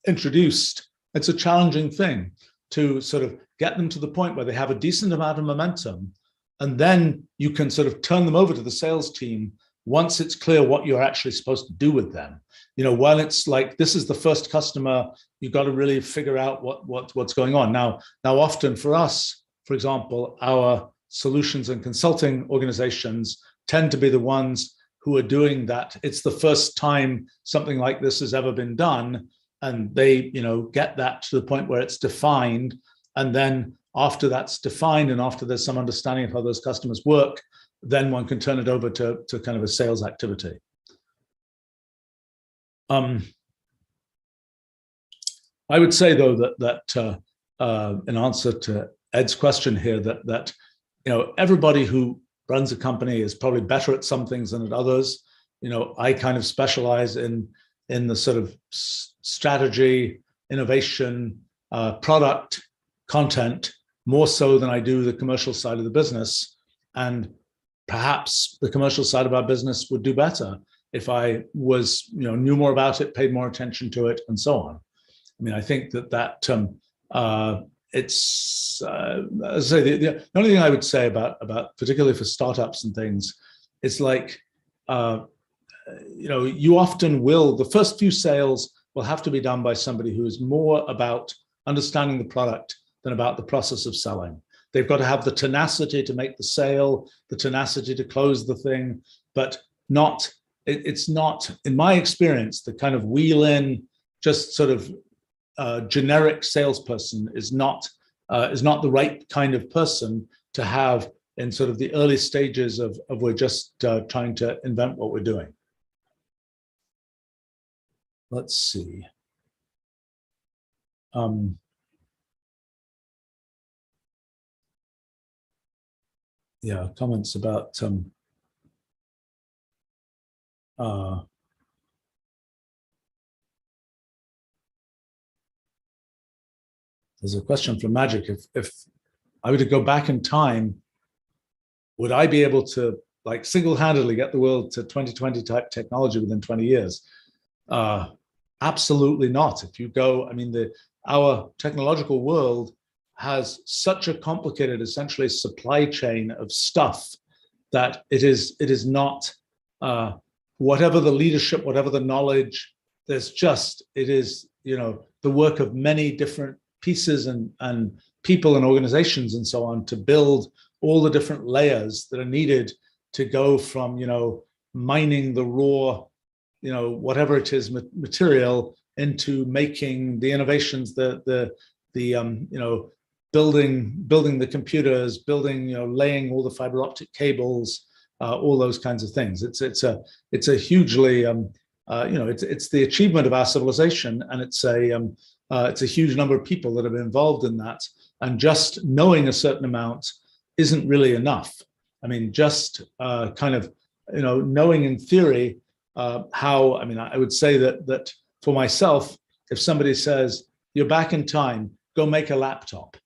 introduced, it's a challenging thing to sort of get them to the point where they have a decent amount of momentum, and then you can sort of turn them over to the sales team once it's clear what you're actually supposed to do with them. While it's like, this is the first customer, you've got to really figure out what's going on. Now often for us, for example, our solutions and consulting organizations tend to be the ones who are doing that. It's the first time something like this has ever been done, and they get that to the point where it's defined. And then after that's defined, and after there's some understanding of how those customers work, then one can turn it over to kind of a sales activity. I would say, though, that in answer to Ed's question here, that everybody who runs a company is probably better at some things than at others. I kind of specialize in the sort of strategy, innovation, product, content, more so than I do the commercial side of the business. And perhaps the commercial side of our business would do better if I was, knew more about it, paid more attention to it, and so on. I mean, I think that it's, as I say, the only thing I would say about particularly for startups and things, it's like, you often will, the first few sales will have to be done by somebody who is more about understanding the product than about the process of selling. They've got to have the tenacity to make the sale, the tenacity to close the thing, but it's not, in my experience, the kind of wheel in, just sort of generic salesperson is not the right kind of person to have in sort of the early stages of we're just trying to invent what we're doing. Let's see. Yeah, comments about there's a question from Magic. If I were to go back in time, would I be able to like single-handedly get the world to 2020 type technology within 20 years? Absolutely not. If you go, I mean, our technological world has such a complicated, essentially, supply chain of stuff that it is not, whatever the leadership, whatever the knowledge, it is, the work of many different pieces and people and organizations and so on to build all the different layers that are needed to go from, mining the raw, whatever it is, material, into making the innovations, building the computers, laying all the fiber optic cables, all those kinds of things. It's a hugely, it's the achievement of our civilization, and it's a huge number of people that have been involved in that. And just knowing a certain amount isn't really enough. I mean, just kind of, knowing in theory how, I mean, I would say that for myself, if somebody says, you're back in time, go make a laptop,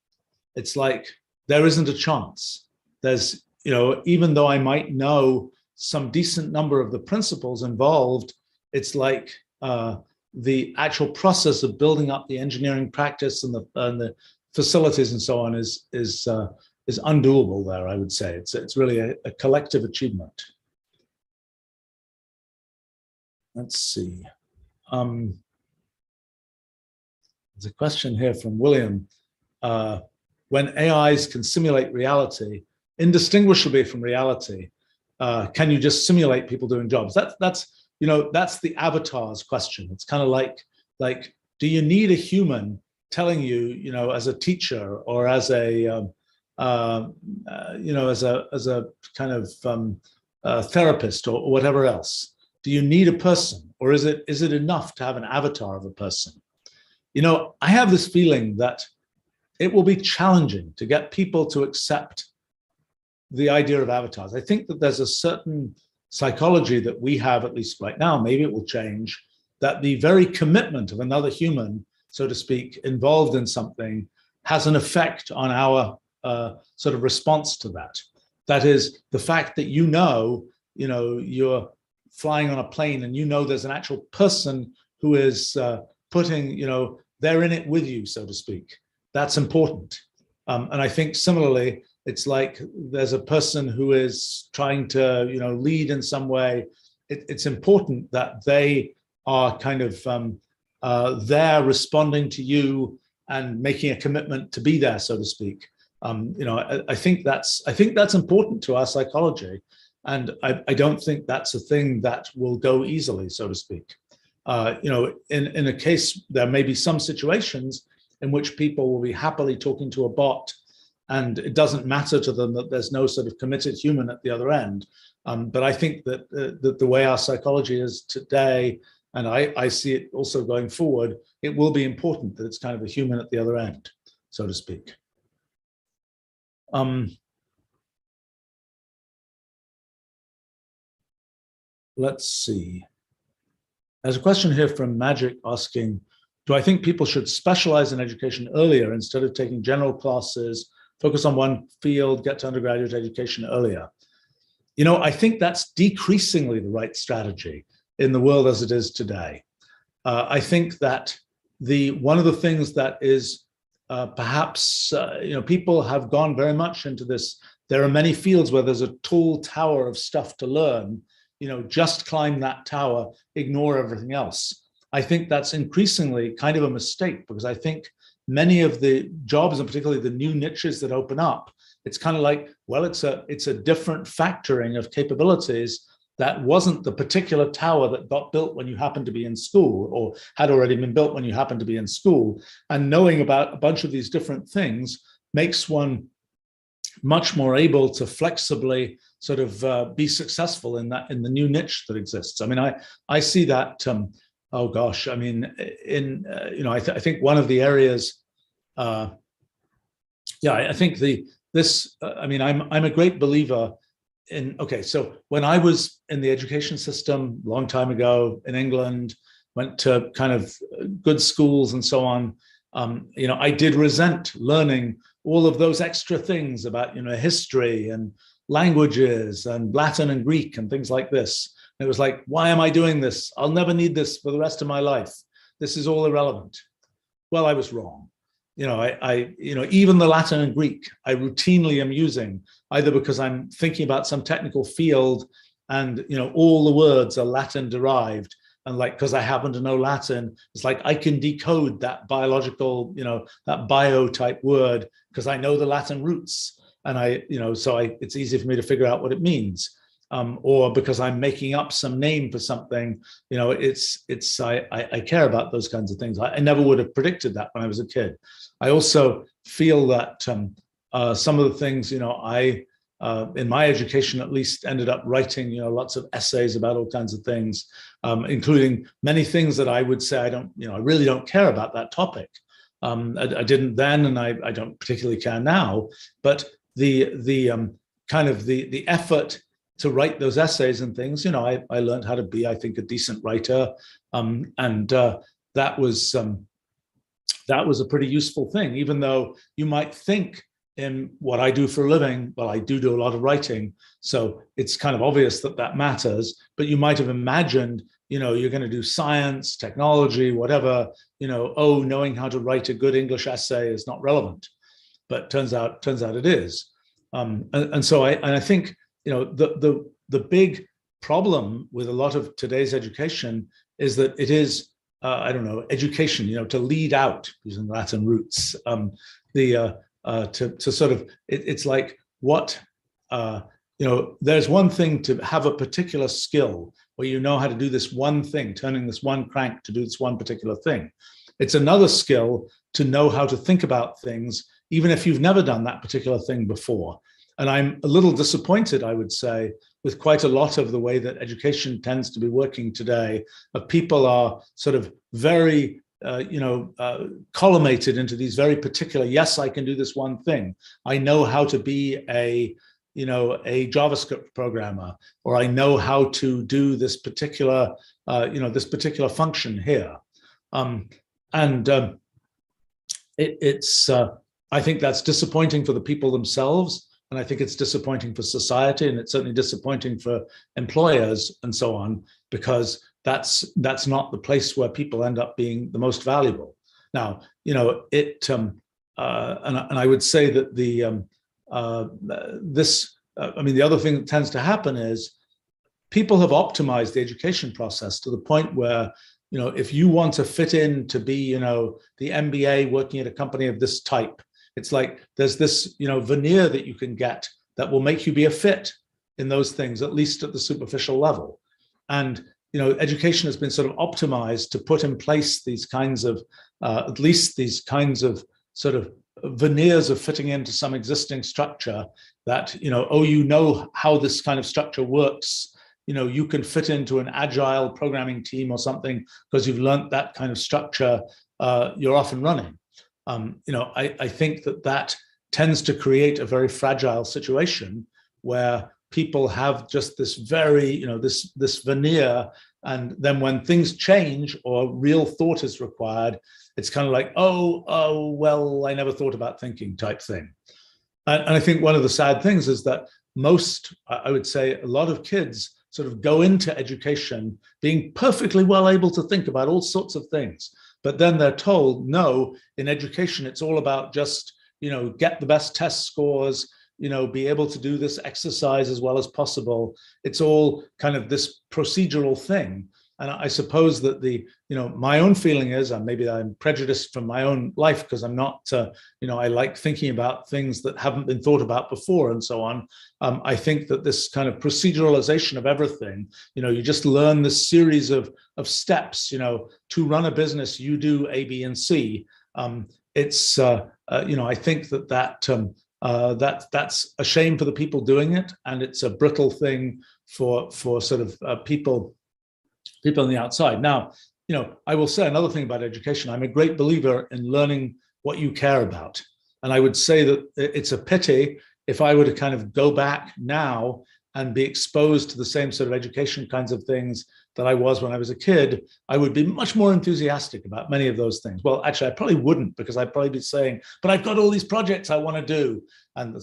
it's like, there isn't a chance. There's, even though I might know some decent number of the principles involved, it's like the actual process of building up the engineering practice and the facilities and so on is undoable there, I would say. It's really a collective achievement. Let's see. There's a question here from William. When AIs can simulate reality indistinguishably from reality, can you just simulate people doing jobs? That's the avatars question. It's kind of like, do you need a human telling you, as a teacher or as a as a kind of therapist or whatever else? Do you need a person, or is it enough to have an avatar of a person? I have this feeling that it will be challenging to get people to accept the idea of avatars. I think that there's a certain psychology that we have, at least right now, maybe it will change, that the very commitment of another human, so to speak, involved in something has an effect on our sort of response to that. That is, the fact that you're flying on a plane and there's an actual person who is putting, they're in it with you, so to speak. That's important. And I think similarly, it's like there's a person who is trying to, lead in some way. It's important that they are kind of there responding to you and making a commitment to be there, so to speak. I think that's important to our psychology, and I don't think that's a thing that will go easily, so to speak. In a case, there may be some situations in which people will be happily talking to a bot, and it doesn't matter to them that there's no sort of committed human at the other end. But I think that the way our psychology is today, and I see it also going forward, it will be important that it's kind of a human at the other end, so to speak. Let's see. There's a question here from Magic asking, do I think people should specialize in education earlier instead of taking general classes, focus on one field, get to undergraduate education earlier? I think that's decreasingly the right strategy in the world as it is today. I think that one of the things that is perhaps, people have gone very much into this. There are many fields where there's a tall tower of stuff to learn, just climb that tower, ignore everything else. I think that's increasingly kind of a mistake, because I think many of the jobs, and particularly the new niches that open up, it's kind of like, well, it's a different factoring of capabilities that wasn't the particular tower that got built when you happened to be in school, or had already been built when you happened to be in school. And knowing about a bunch of these different things makes one much more able to flexibly sort of be successful in the new niche that exists. I mean, I see that. Oh gosh, I mean, I think one of the areas. I think I'm a great believer in. Okay, so when I was in the education system a long time ago in England, went to kind of good schools and so on. I did resent learning all of those extra things about history and languages and Latin and Greek and things like this. And it was like, why am I doing this? I'll never need this for the rest of my life. This is all irrelevant. Well, I was wrong. Even the Latin and Greek, I routinely am using, either because I'm thinking about some technical field and, all the words are Latin derived. And like, because I happen to know Latin, it's like I can decode that biological, that bio type word because I know the Latin roots. And it's easy for me to figure out what it means. Or because I'm making up some name for something, I care about those kinds of things. I never would have predicted that when I was a kid. I also feel that some of the things, I in my education at least ended up writing, lots of essays about all kinds of things, including many things that I would say I really don't care about that topic. I didn't then, and I don't particularly care now. But the kind of the effort to write those essays and things, I learned how to be, I think, a decent writer, and that was a pretty useful thing. Even though you might think in what I do for a living, well, I do a lot of writing, so it's kind of obvious that matters. But you might have imagined, you're going to do science, technology, whatever. Knowing how to write a good English essay is not relevant, but turns out it is. So I think the big problem with a lot of today's education is that it is education, to lead out, using Latin roots, to sort of, it's like what there's one thing to have a particular skill where you know how to do this one thing, turning this one crank to do this one particular thing. It's another skill to know how to think about things, even if you've never done that particular thing before. And I'm a little disappointed, I would say, with quite a lot of the way that education tends to be working today. People are sort of very collimated into these very particular, yes, I can do this one thing. I know how to be a JavaScript programmer, or I know how to do this particular, this particular function here. I think that's disappointing for the people themselves, and I think it's disappointing for society, and it's certainly disappointing for employers and so on, because that's not the place where people end up being the most valuable. Now, and I would say that the other thing that tends to happen is people have optimized the education process to the point where, if you want to fit in to be, the MBA working at a company of this type, it's like there's this, veneer that you can get that will make you be a fit in those things, at least at the superficial level. And, education has been sort of optimized to put in place these kinds of, at least these kinds of sort of veneers of fitting into some existing structure that, how this kind of structure works. You can fit into an agile programming team or something because you've learned that kind of structure, you're off and running. I think that tends to create a very fragile situation where people have just this very, this veneer. And then when things change or real thought is required, it's kind of like, oh, well, I never thought about thinking type thing. And I think one of the sad things is that I would say a lot of kids sort of go into education being perfectly well able to think about all sorts of things. But then they're told, no, in education, it's all about just, get the best test scores, be able to do this exercise as well as possible. It's all kind of this procedural thing. And I suppose that my own feeling is, and maybe I'm prejudiced from my own life because I'm not, I like thinking about things that haven't been thought about before and so on. I think that this kind of proceduralization of everything, you just learn this series of steps, to run a business, you do A, B, and C. I think that's a shame for the people doing it, and it's a brittle thing for sort of people on the outside. Now, I will say another thing about education. I'm a great believer in learning what you care about. And I would say that it's a pity if I were to kind of go back now and be exposed to the same sort of education kinds of things that I was when I was a kid, I would be much more enthusiastic about many of those things. Well, actually, I probably wouldn't, because I'd probably be saying, but I've got all these projects I want to do. And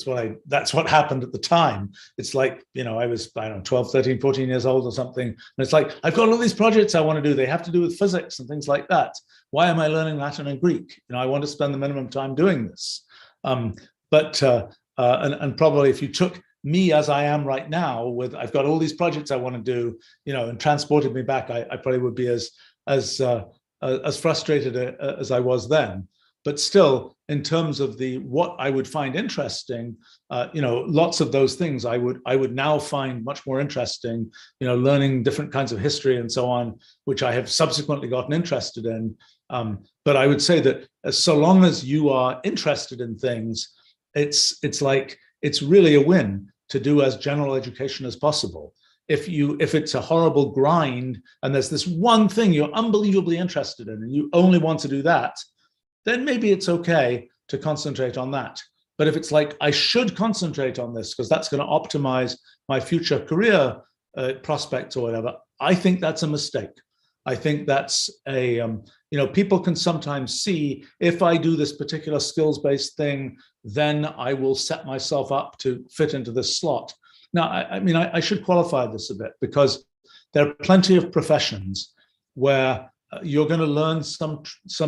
that's what happened at the time. It's like, I was, 12, 13, 14 years old or something. And it's like, I've got all these projects I want to do. They have to do with physics and things like that. Why am I learning Latin and Greek? I want to spend the minimum time doing this. And probably if you took me as I am right now, with I've got all these projects I want to do, and transported me back, I probably would be as frustrated as I was then. But still, in terms of what I would find interesting, lots of those things I would now find much more interesting. Learning different kinds of history and so on, which I have subsequently gotten interested in. But I would say that so long as you are interested in things, it's like it's really a win to do as general education as possible. If it's a horrible grind and there's this one thing you're unbelievably interested in and you only want to do that, then maybe it's okay to concentrate on that. But if it's like, I should concentrate on this because that's going to optimize my future career prospects or whatever, I think that's a mistake. I think that's people can sometimes see, if I do this particular skills-based thing, then I will set myself up to fit into this slot. Now, I should qualify this a bit, because there are plenty of professions where you're going to learn some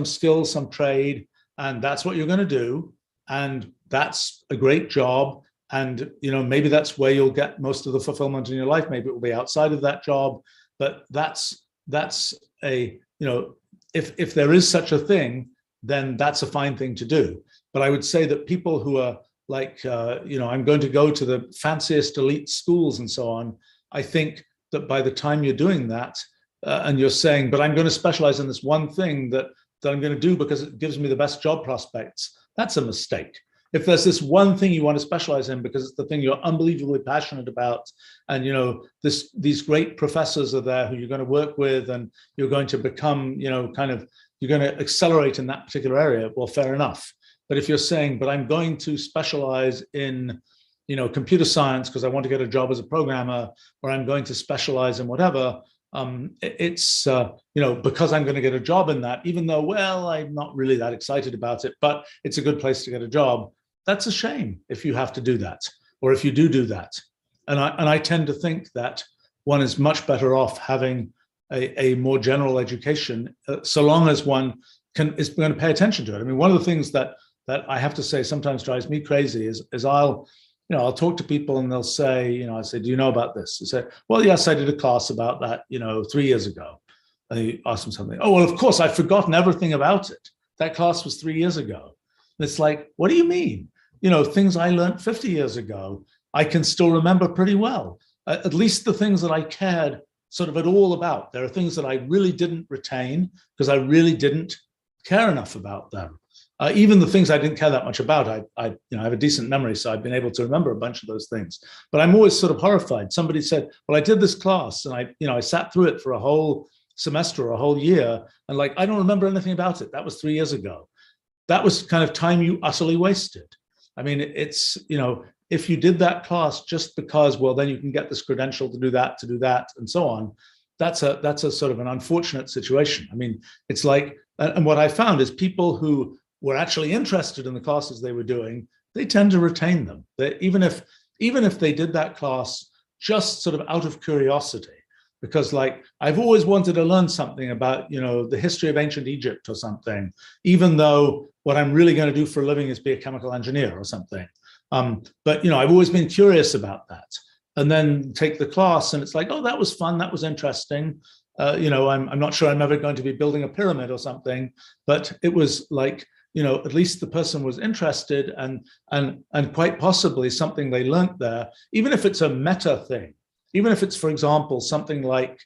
skills, some trade, and that's what you're going to do. And that's a great job. And, maybe that's where you'll get most of the fulfillment in your life. Maybe it will be outside of that job, but that's if there is such a thing, then that's a fine thing to do. But I would say that people who are I'm going to go to the fanciest elite schools and so on, I think that by the time you're doing that, and you're saying, but I'm going to specialize in this one thing that I'm going to do because it gives me the best job prospects, that's a mistake. If there's this one thing you want to specialize in because it's the thing you're unbelievably passionate about, and these great professors are there who you're going to work with, and you're going to become, you're going to accelerate in that particular area, well, fair enough. But if you're saying, but I'm going to specialize in, computer science because I want to get a job as a programmer, or I'm going to specialize in whatever, it's, because I'm going to get a job in that, even though, well, I'm not really that excited about it, but it's a good place to get a job. That's a shame if you have to do that, or if you do that. And I tend to think that one is much better off having a more general education, so long as one is going to pay attention to it. I mean, one of the things that I have to say sometimes drives me crazy is I'll talk to people and they'll say, I say, do you know about this? They say, well, yes, I did a class about that, 3 years ago. I ask them something. Oh, well, of course, I've forgotten everything about it. That class was 3 years ago. And it's like, what do you mean? Things I learned 50 years ago, I can still remember pretty well. At least the things that I cared sort of at all about. There are things that I really didn't retain because I really didn't care enough about them. Even the things I didn't care that much about, I have a decent memory, so I've been able to remember a bunch of those things. But I'm always sort of horrified. Somebody said, well, I did this class and I sat through it for a whole semester, a whole year, and I don't remember anything about it. That was 3 years ago. That was kind of time you utterly wasted. I mean, it's, if you did that class just because, well, then you can get this credential to do that, and so on, that's a sort of an unfortunate situation. I mean, it's like, and what I found is people who were actually interested in the classes they were doing, they tend to retain them. Even if they did that class just sort of out of curiosity, because I've always wanted to learn something about, the history of ancient Egypt or something, even though what I'm really going to do for a living is be a chemical engineer or something. But I've always been curious about that, and then take the class and it's like, oh, that was fun. That was interesting. I'm not sure I'm ever going to be building a pyramid or something, but it was like, at least the person was interested, and quite possibly something they learned there, even if it's a meta thing, even if it's, for example, something like,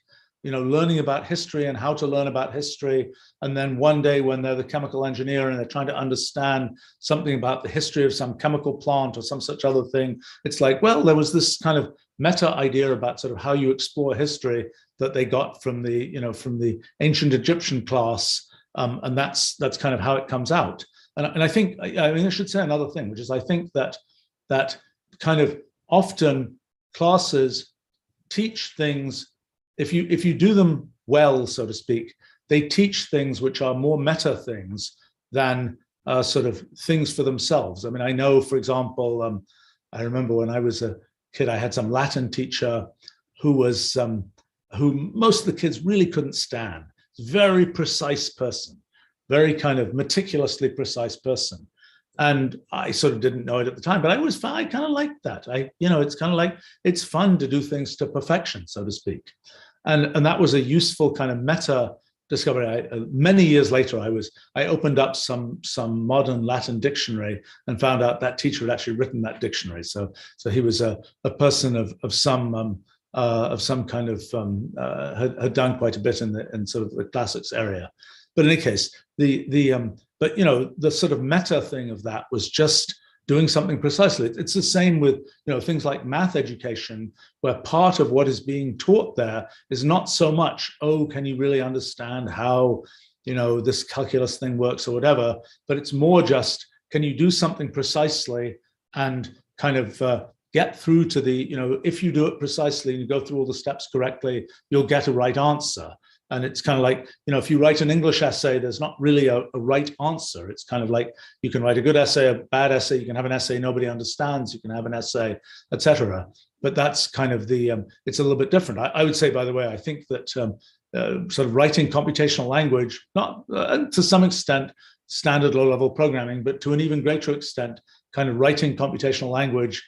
learning about history and how to learn about history. And then one day when they're the chemical engineer and they're trying to understand something about the history of some chemical plant or some such other thing, it's like, well, there was this kind of meta idea about sort of how you explore history that they got from the ancient Egyptian class. And that's kind of how it comes out. And I think, I should say another thing, which is I think that kind of often classes teach things, if you do them well, so to speak, they teach things which are more meta things than sort of things for themselves. I mean, I know, for example, I remember when I was a kid, I had some Latin teacher who most of the kids really couldn't stand. Very precise person, very kind of meticulously precise person. And I sort of didn't know it at the time, but I kind of liked that. It's kind of like, it's fun to do things to perfection, so to speak. And that was a useful kind of meta discovery. Many years later, I opened up some modern Latin dictionary and found out that teacher had actually written that dictionary. So he was a person of some kind of had done quite a bit in sort of the classics area. But in any case, the sort of meta thing of that was just doing something precisely. It's the same with things like math education, where part of what is being taught there is not so much, oh, can you really understand how this calculus thing works or whatever, but it's more just, can you do something precisely and kind of get through to the, if you do it precisely and you go through all the steps correctly, you'll get a right answer. And it's kind of like, if you write an English essay, there's not really a right answer. It's kind of like, you can write a good essay, a bad essay, you can have an essay nobody understands, you can have an essay, etc. But that's kind of it's a little bit different. I would say, by the way, I think that sort of writing computational language, not to some extent standard low-level programming, but to an even greater extent, kind of writing computational language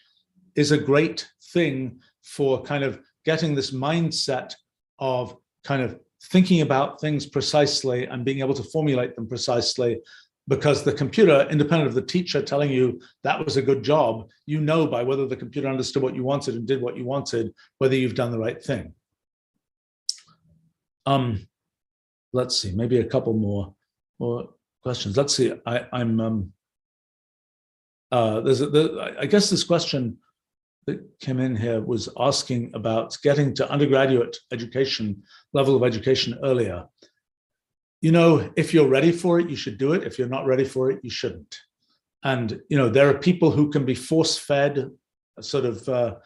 is a great thing for kind of getting this mindset of kind of thinking about things precisely and being able to formulate them precisely, because the computer, independent of the teacher telling you that was a good job, you know by whether the computer understood what you wanted and did what you wanted, whether you've done the right thing. Let's see, maybe a couple more questions. Let's see. I guess this question that came in here was asking about getting to undergraduate education, level of education earlier. You know, if you're ready for it, you should do it. If you're not ready for it, you shouldn't. And, you know, there are people who can be force-fed a sort of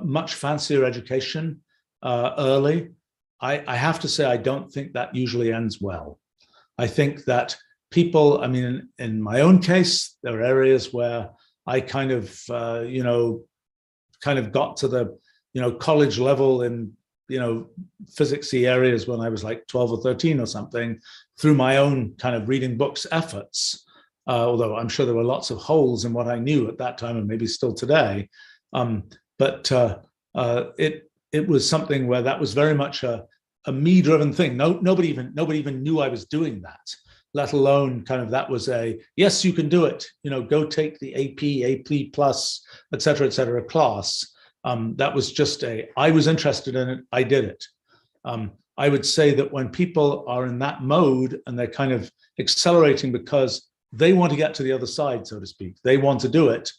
much fancier education early. I have to say, I don't think that usually ends well. I think that people, I mean, in my own case, there are areas where I kind of, you know, kind of got to the, you know, college level in, you know, physicsy areas when I was like 12 or 13 or something through my own kind of reading books efforts. Although I'm sure there were lots of holes in what I knew at that time and maybe still today. But it was something where that was very much a me-driven thing. Nobody even knew I was doing that, let alone kind of that was a, yes, you can do it. You know, go take the AP plus, et cetera, class. That was just I was interested in it, I did it. I would say that when people are in that mode and they're kind of accelerating because they want to get to the other side, so to speak, they want to do it,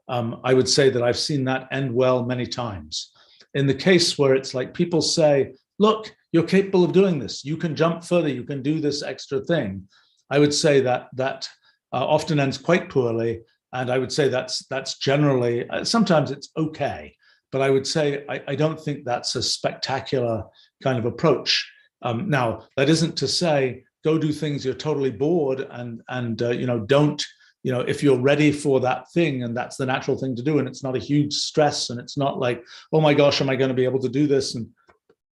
I would say that I've seen that end well many times. In the case where it's like people say, look, you're capable of doing this, you can jump further, you can do this extra thing, I would say that often ends quite poorly. And I would say that's generally, sometimes it's okay, but I would say I don't think that's a spectacular kind of approach. Now, that isn't to say go do things you're totally bored and you know, don't, you know, if you're ready for that thing and that's the natural thing to do and it's not a huge stress and it's not like, oh my gosh, am I going to be able to do this and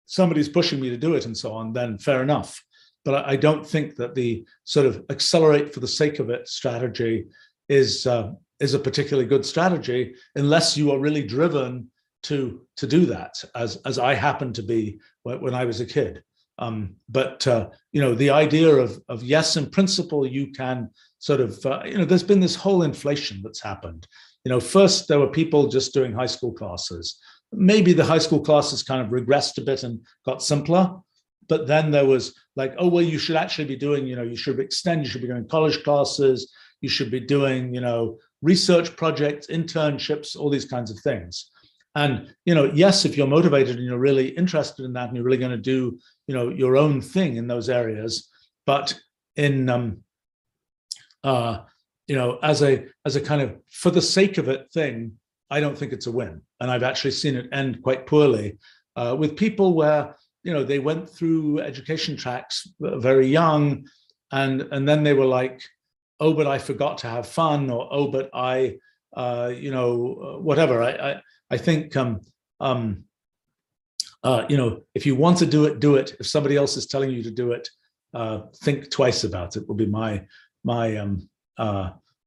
somebody's pushing me to do it and so on, then fair enough. But I don't think that the sort of accelerate for the sake of it strategy is a particularly good strategy unless you are really driven to do that, as I happened to be when I was a kid. But you know, the idea of yes, in principle, you can sort of you know, there's been this whole inflation that's happened. You know, first there were people just doing high school classes. Maybe the high school classes kind of regressed a bit and got simpler. But then there was like, oh, well, you should actually be doing, you know, you should extend, you should be doing college classes, you should be doing, you know, research projects, internships, all these kinds of things. And, you know, yes, if you're motivated and you're really interested in that and you're really going to do, you know, your own thing in those areas, but in, you know, as a kind of for the sake of it thing, I don't think it's a win. And I've actually seen it end quite poorly with people where, you know, they went through education tracks very young and then they were like, oh, but I forgot to have fun, or, oh, but I, you know, whatever. I think, you know, if you want to do it, do it. If somebody else is telling you to do it, think twice about it, will be my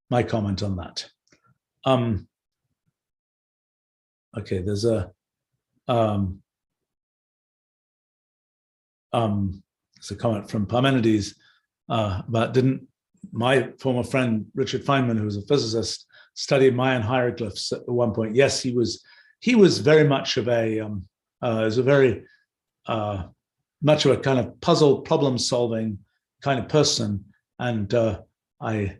comment on that. Okay, there's a comment from Parmenides about didn't my former friend Richard Feynman, who was a physicist, studied Mayan hieroglyphs at one point. Yes, he was very much of a was a very much of a kind of puzzle problem solving kind of person. And I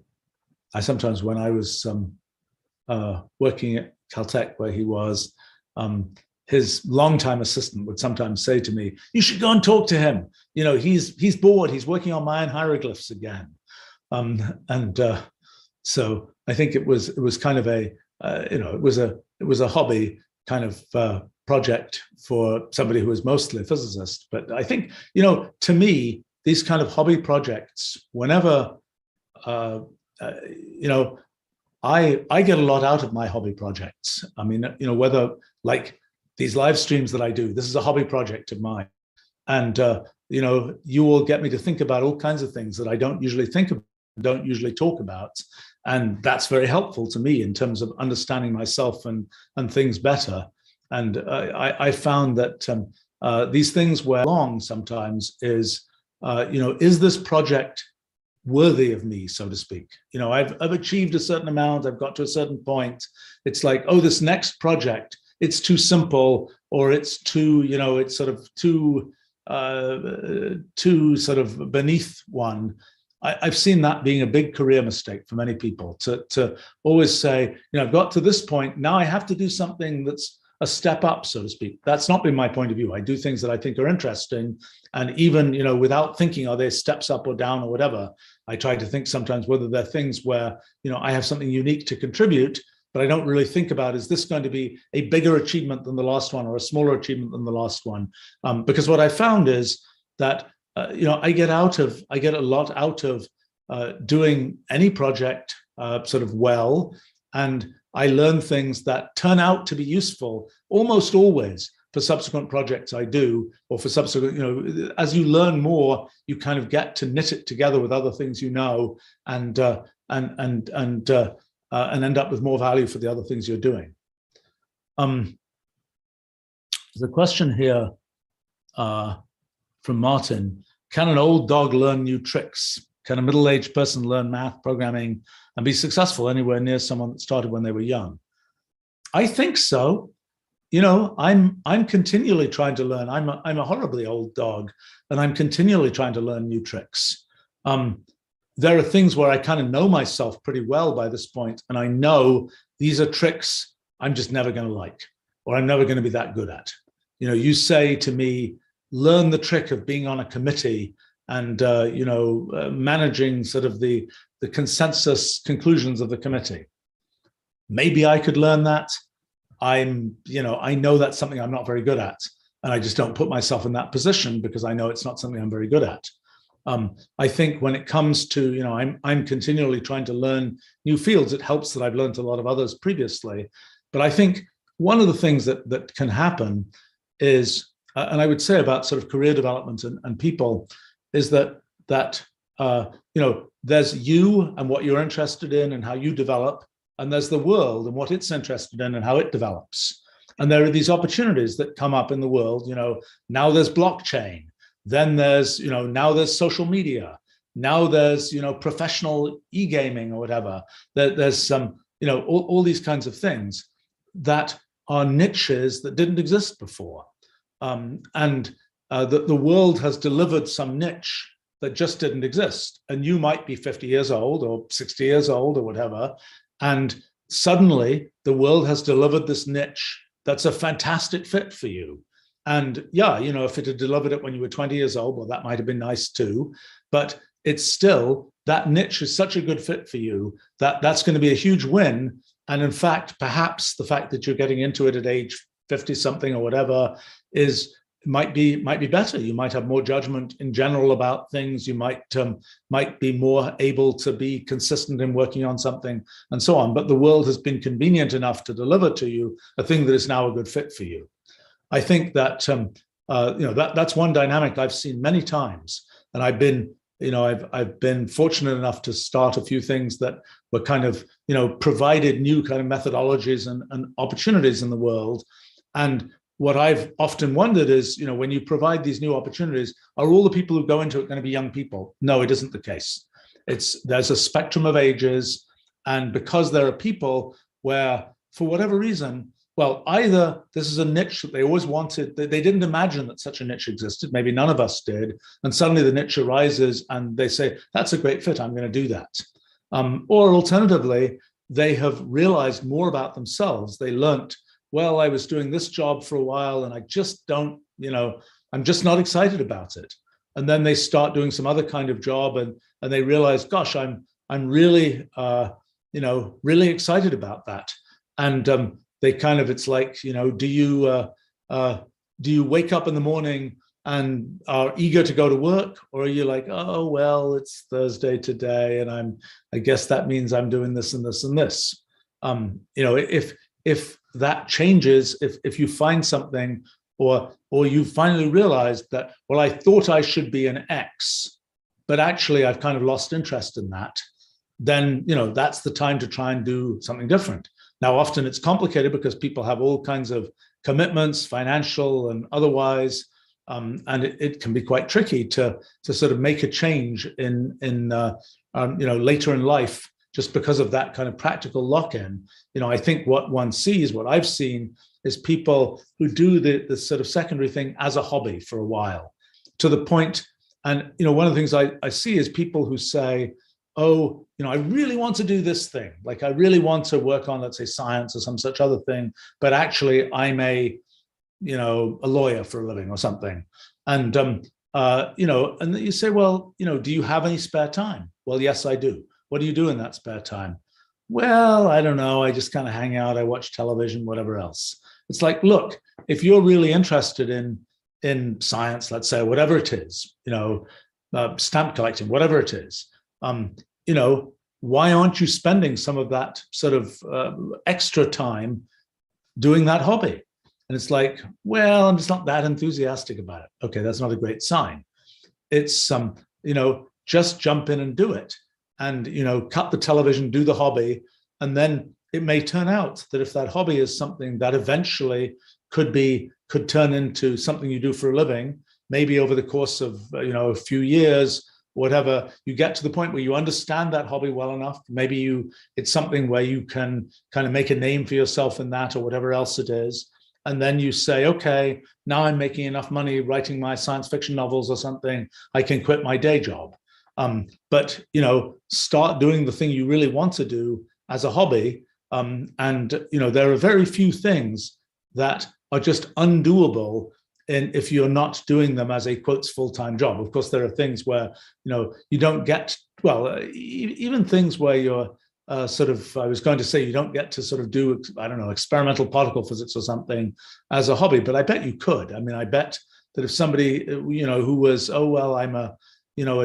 sometimes, when I was working at Caltech where he was, his longtime assistant would sometimes say to me, you should go and talk to him. You know, he's bored. He's working on Mayan hieroglyphs again. So I think it was kind of a, you know, it was a hobby kind of project for somebody who was mostly a physicist. But I think, you know, to me, these kind of hobby projects, whenever, you know, I get a lot out of my hobby projects. I mean, you know, whether like these live streams that I do, this is a hobby project of mine. And, you know, you will get me to think about all kinds of things that I don't usually think about, don't usually talk about. And that's very helpful to me in terms of understanding myself and things better. And I found that these things were long sometimes is, you know, is this project worthy of me, so to speak. You know, I've achieved a certain amount, I've got to a certain point. It's like, oh, this next project, it's too simple, or it's too, you know, it's sort of too sort of beneath one. I've seen that being a big career mistake for many people, to always say, you know, I've got to this point, now I have to do something that's a step up, so to speak. That's not been my point of view. I do things that I think are interesting, and even, you know, without thinking, are they steps up or down or whatever, I try to think sometimes whether they're things where, you know, I have something unique to contribute, but I don't really think about, is this going to be a bigger achievement than the last one or a smaller achievement than the last one? Because what I found is that, you know, I get a lot out of doing any project sort of well, and I learn things that turn out to be useful almost always for subsequent projects I do, or for subsequent, you know, as you learn more, you kind of get to knit it together with other things you know, and end up with more value for the other things you're doing. There's a question here from Martin. Can an old dog learn new tricks? Can a middle-aged person learn math, programming, and be successful anywhere near someone that started when they were young? I think so. You know, I'm continually trying to learn. I'm a horribly old dog, and I'm continually trying to learn new tricks. There are things where I kind of know myself pretty well by this point, and I know these are tricks I'm just never going to like, or I'm never going to be that good at. You know, you say to me, learn the trick of being on a committee and you know, managing sort of the consensus conclusions of the committee. Maybe I could learn that. You know, I know that's something I'm not very good at, and I just don't put myself in that position because I know it's not something I'm very good at. I think when it comes to, you know, I'm continually trying to learn new fields. It helps that I've learned a lot of others previously, but I think one of the things that can happen is, and I would say about sort of career development and people, is that you know, there's you and what you're interested in and how you develop, and there's the world and what it's interested in and how it develops. And there are these opportunities that come up in the world. You know, now there's blockchain, then there's, you know, now there's social media, now there's, you know, professional e-gaming or whatever. There's some, you know, all these kinds of things that are niches that didn't exist before. The world has delivered some niche that just didn't exist. And you might be 50 years old or 60 years old or whatever, and suddenly the world has delivered this niche that's a fantastic fit for you. And yeah, you know, if it had delivered it when you were 20 years old, well, that might have been nice too, but it's still, that niche is such a good fit for you that that's going to be a huge win. And in fact, perhaps the fact that you're getting into it at age 50 something or whatever might be better. You might have more judgment in general about things. You might be more able to be consistent in working on something and so on. But the world has been convenient enough to deliver to you a thing that is now a good fit for you. I think that you know, that's one dynamic I've seen many times, and I've been, you know, I've been fortunate enough to start a few things that were kind of, you know, provided new kind of methodologies and opportunities in the world. And what I've often wondered is, you know, when you provide these new opportunities, are all the people who go into it going to be young people? No, it isn't the case. There's a spectrum of ages, and because there are people where, for whatever reason, well, either this is a niche that they always wanted, they didn't imagine that such a niche existed, maybe none of us did, and suddenly the niche arises and they say, that's a great fit, I'm going to do that. Or alternatively, they have realized more about themselves. They learnt, well, I was doing this job for a while and I just don't, you know, I'm just not excited about it. And then they start doing some other kind of job and they realize, gosh, I'm really, you know, really excited about that. And they kind of, it's like, you know, do you wake up in the morning and are eager to go to work, or are you like, oh, well, it's Thursday today and I guess that means I'm doing this and this and this. You know, if that changes, if you find something, or you finally realized that, well, I thought I should be an X, but actually I've kind of lost interest in that, then, you know, that's the time to try and do something different. Now, often it's complicated because people have all kinds of commitments, financial and otherwise, And it can be quite tricky to sort of make a change in later in life just because of that kind of practical lock-in. I think what one sees, what I've seen, is people who do the sort of secondary thing as a hobby for a while, to the point. And one of the things I see is people who say, oh, I really want to do this thing. Like I really want to work on, let's say, science or some such other thing, but actually I'm a lawyer for a living or something. And, and you say, well, do you have any spare time? Well, yes, I do. What do you do in that spare time? Well, I don't know. I just kind of hang out. I watch television, whatever else. It's like, look, if you're really interested in science, let's say, whatever it is, stamp collecting, whatever it is, why aren't you spending some of that sort of extra time doing that hobby? And it's like, well, I'm just not that enthusiastic about it. Okay, that's not a great sign. It's just jump in and do it, and cut the television, do the hobby, and then it may turn out that if that hobby is something that eventually could turn into something you do for a living, maybe over the course of a few years, whatever, you get to the point where you understand that hobby well enough. Maybe it's something where you can kind of make a name for yourself in that or whatever else it is. And then you say, okay, now I'm making enough money writing my science fiction novels or something, I can quit my day job. But start doing the thing you really want to do as a hobby. And there are very few things that are just undoable if you're not doing them as a quotes full-time job. Of course, there are things where you don't get, well, even things where you're I was going to say you don't get to sort of do, I don't know, experimental particle physics or something as a hobby, but I bet you could. I mean, I bet that if somebody, who was, oh, well, I'm a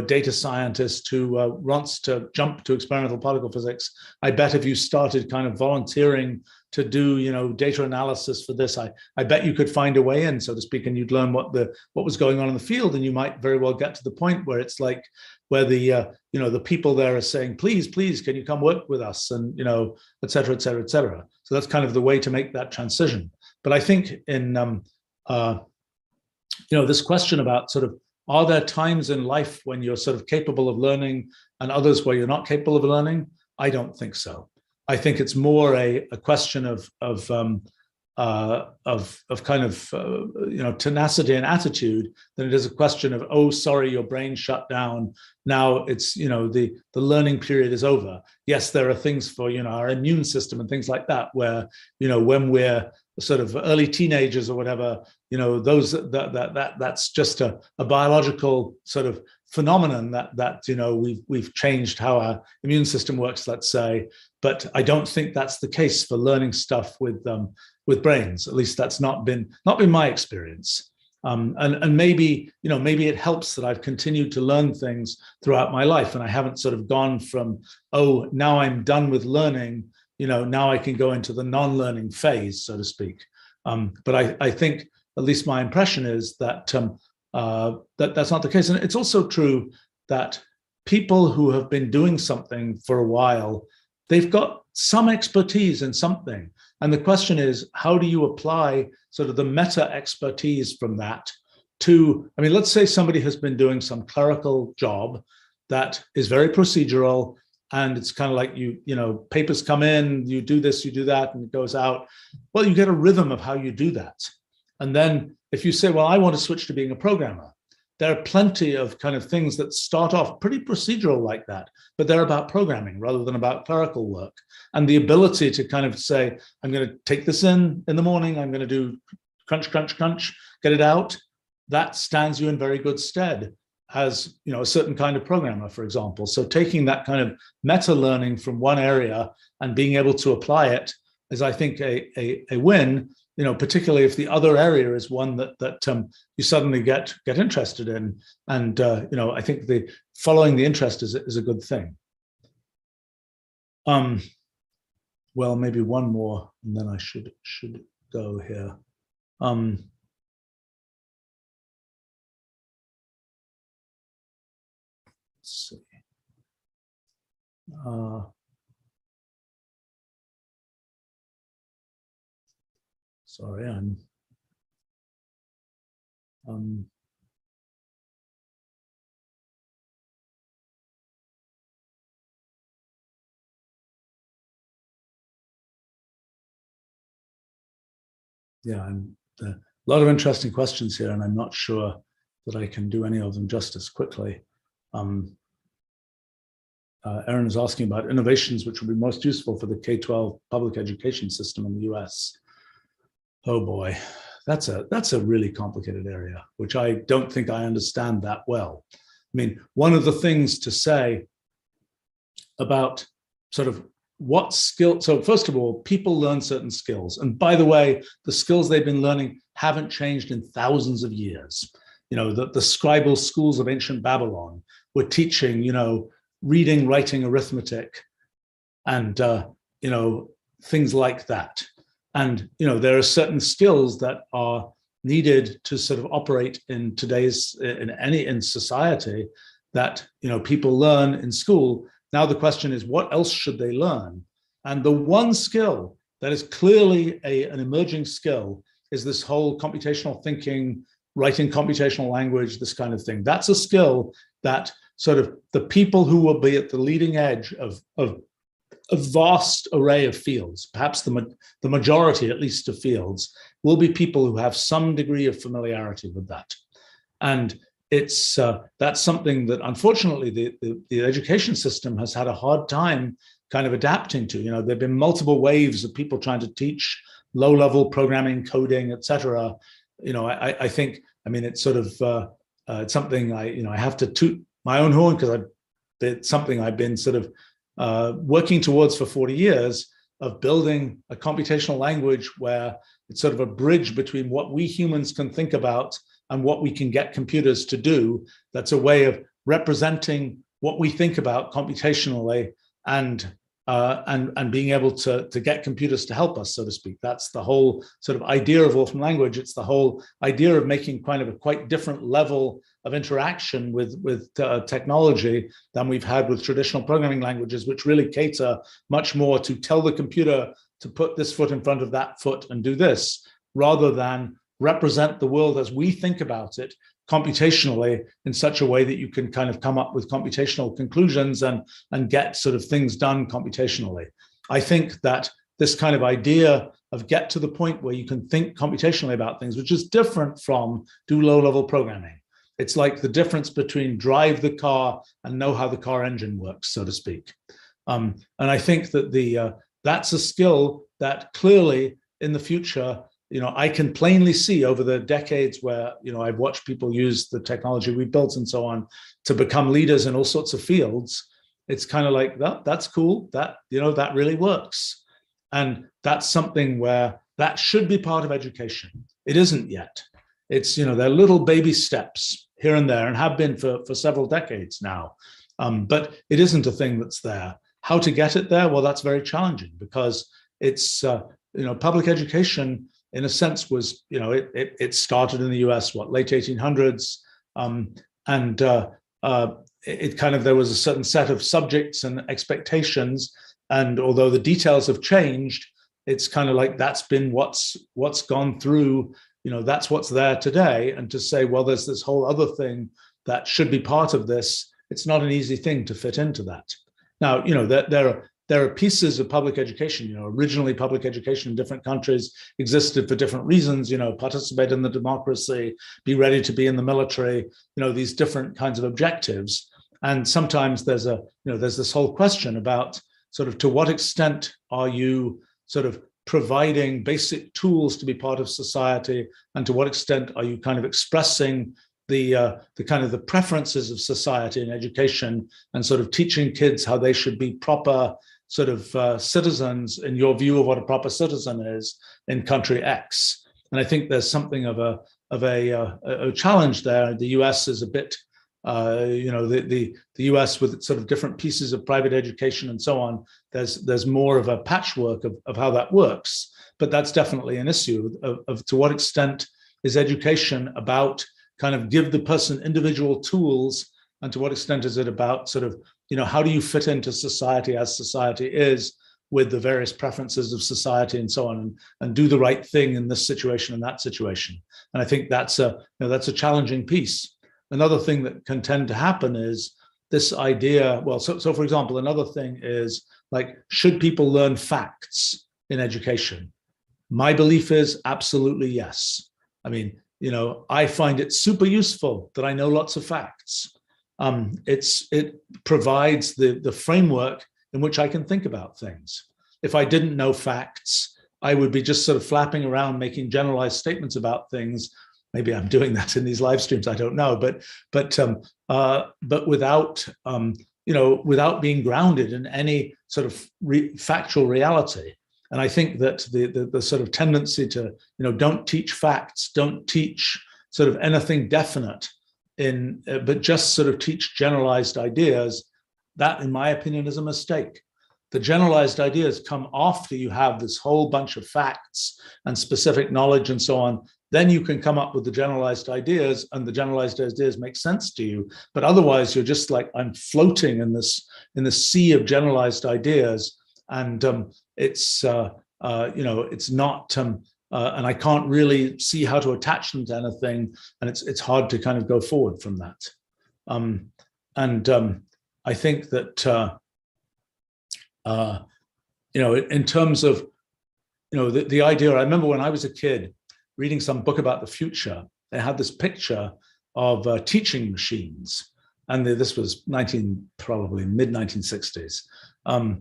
data scientist who wants to jump to experimental particle physics, I bet if you started kind of volunteering to do, data analysis for this, I bet you could find a way in, so to speak, and you'd learn what was going on in the field, and you might very well get to the point where it's like, where the people there are saying, please, can you come work with us, and et cetera, et cetera, et cetera. So that's kind of the way to make that transition. But I think in this question about sort of, are there times in life when you're sort of capable of learning and others where you're not capable of learning? I don't think so. I think it's more a question of kind of tenacity and attitude than it is a question of, oh, sorry, your brain shut down. Now it's the learning period is over. Yes, there are things for our immune system and things like that where when we're sort of early teenagers or whatever, that's just a biological sort of phenomenon that we've changed how our immune system works, let's say. But I don't think that's the case for learning stuff with brains. At least that's not been my experience. And maybe it helps that I've continued to learn things throughout my life, and I haven't sort of gone from, oh, now I'm done with learning, now I can go into the non-learning phase, so to speak. But I think at least my impression is that that's not the case. And it's also true that people who have been doing something for a while, they've got some expertise in something. And the question is, how do you apply sort of the meta expertise from that to, let's say somebody has been doing some clerical job that is very procedural, and it's kind of like papers come in, you do this, you do that, and it goes out. Well, you get a rhythm of how you do that. And then if you say, well, I want to switch to being a programmer, there are plenty of kind of things that start off pretty procedural like that, but they're about programming rather than about clerical work. And the ability to kind of say, I'm going to take this in the morning, I'm going to do crunch, crunch, crunch, get it out, that stands you in very good stead as a certain kind of programmer, for example. So taking that kind of meta learning from one area and being able to apply it is, I think, a win. Particularly if the other area is one that you suddenly get interested in, and I think following the interest is a good thing. Well, maybe one more, and then I should go here. Let's see. Sorry, Um, yeah, and a lot of interesting questions here, and I'm not sure that I can do any of them justice quickly. Erin is asking about innovations which would be most useful for the K-12 public education system in the US. Oh boy, that's a really complicated area, which I don't think I understand that well. I mean, one of the things to say about sort of what skill, so first of all, people learn certain skills. And by the way, the skills they've been learning haven't changed in thousands of years. You know, the scribal schools of ancient Babylon were teaching, you know, reading, writing, arithmetic, and, you know, things like that. And, you know, there are certain skills that are needed to sort of operate in today's, in society that, you know, people learn in school. Now the question is, what else should they learn? And the one skill that is clearly an emerging skill is this whole computational thinking, writing computational language, this kind of thing. That's a skill that sort of the people who will be at the leading edge of a vast array of fields, perhaps the majority at least of fields, will be people who have some degree of familiarity with that. And it's that's something that unfortunately the education system has had a hard time kind of adapting to. You know, there've been multiple waves of people trying to teach low-level programming, coding, etc. You know, I think, I mean, it's sort of it's something I have to toot my own horn, because it's something I've been sort of working towards for 40 years, of building a computational language where it's sort of a bridge between what we humans can think about and what we can get computers to do. That's a way of representing what we think about computationally and being able to get computers to help us, so to speak. That's the whole sort of idea of Wolfram language. It's the whole idea of making kind of a quite different level of interaction with technology than we've had with traditional programming languages, which really cater much more to tell the computer to put this foot in front of that foot and do this, rather than represent the world as we think about it computationally in such a way that you can kind of come up with computational conclusions and get sort of things done computationally. I think that this kind of idea of get to the point where you can think computationally about things, which is different from do low-level programming. It's like the difference between drive the car and know how the car engine works, so to speak. And I think that that's a skill that clearly in the future, you know, I can plainly see over the decades where, you know, I've watched people use the technology we built and so on to become leaders in all sorts of fields. It's kind of like, that's cool. That, you know, that really works. And that's something where that should be part of education. It isn't yet. It's, you know, they're little baby steps here and there and have been for several decades now. But it isn't a thing that's there. How to get it there? Well, that's very challenging, because it's, you know, public education in a sense was, you know, it started in the US, late 1800s. It kind of, there was a certain set of subjects and expectations. And although the details have changed, it's kind of like, that's been what's gone through, you know, that's what's there today. And to say, well, there's this whole other thing that should be part of this, it's not an easy thing to fit into that. Now, you know, there are pieces of public education, you know, originally public education in different countries existed for different reasons, you know, participate in the democracy, be ready to be in the military, you know, these different kinds of objectives. And sometimes there's this whole question about sort of to what extent are you sort of providing basic tools to be part of society, and to what extent are you kind of expressing the kind of the preferences of society in education and sort of teaching kids how they should be proper sort of citizens in your view of what a proper citizen is in country X. And I think there's something of a challenge there. The US is a bit, you know, the US with sort of different pieces of private education and so on, there's more of a patchwork of how that works. But that's definitely an issue of to what extent is education about kind of give the person individual tools, and to what extent is it about sort of, you know, how do you fit into society as society is, with the various preferences of society and so on, and do the right thing in this situation and that situation. And I think that's a challenging piece. Another thing that can tend to happen is this idea, well, so for example, another thing is like, should people learn facts in education? My belief is absolutely yes. I mean, I find it super useful that I know lots of facts. It provides the framework in which I can think about things. If I didn't know facts, I would be just sort of flapping around making generalized statements about things. Maybe I'm doing that in these live streams, I don't know, but without without being grounded in any sort of factual reality. And I think that the sort of tendency to don't teach facts, don't teach sort of anything definite but just sort of teach generalized ideas, that, in my opinion, is a mistake. The generalized ideas come after you have this whole bunch of facts and specific knowledge and so on. Then you can come up with the generalized ideas, and the generalized ideas make sense to you. But otherwise, you're just like, I'm floating in this sea of generalized ideas, and it's not, and I can't really see how to attach them to anything, and it's hard to kind of go forward from that. I think that in terms of the idea, I remember when I was a kid reading some book about the future, they had this picture of teaching machines, and this was probably mid 1960s, I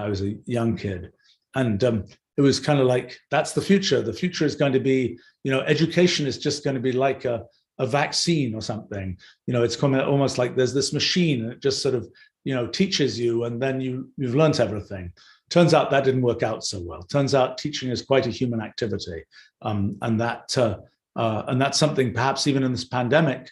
was a young kid, and it was kind of like, that's the future. The future is going to be, education is just going to be like a vaccine or something. It's coming almost like there's this machine, and it just sort of teaches you, and then you've learned everything. Turns out that didn't work out so well. Turns out teaching is quite a human activity, and that's something perhaps even in this pandemic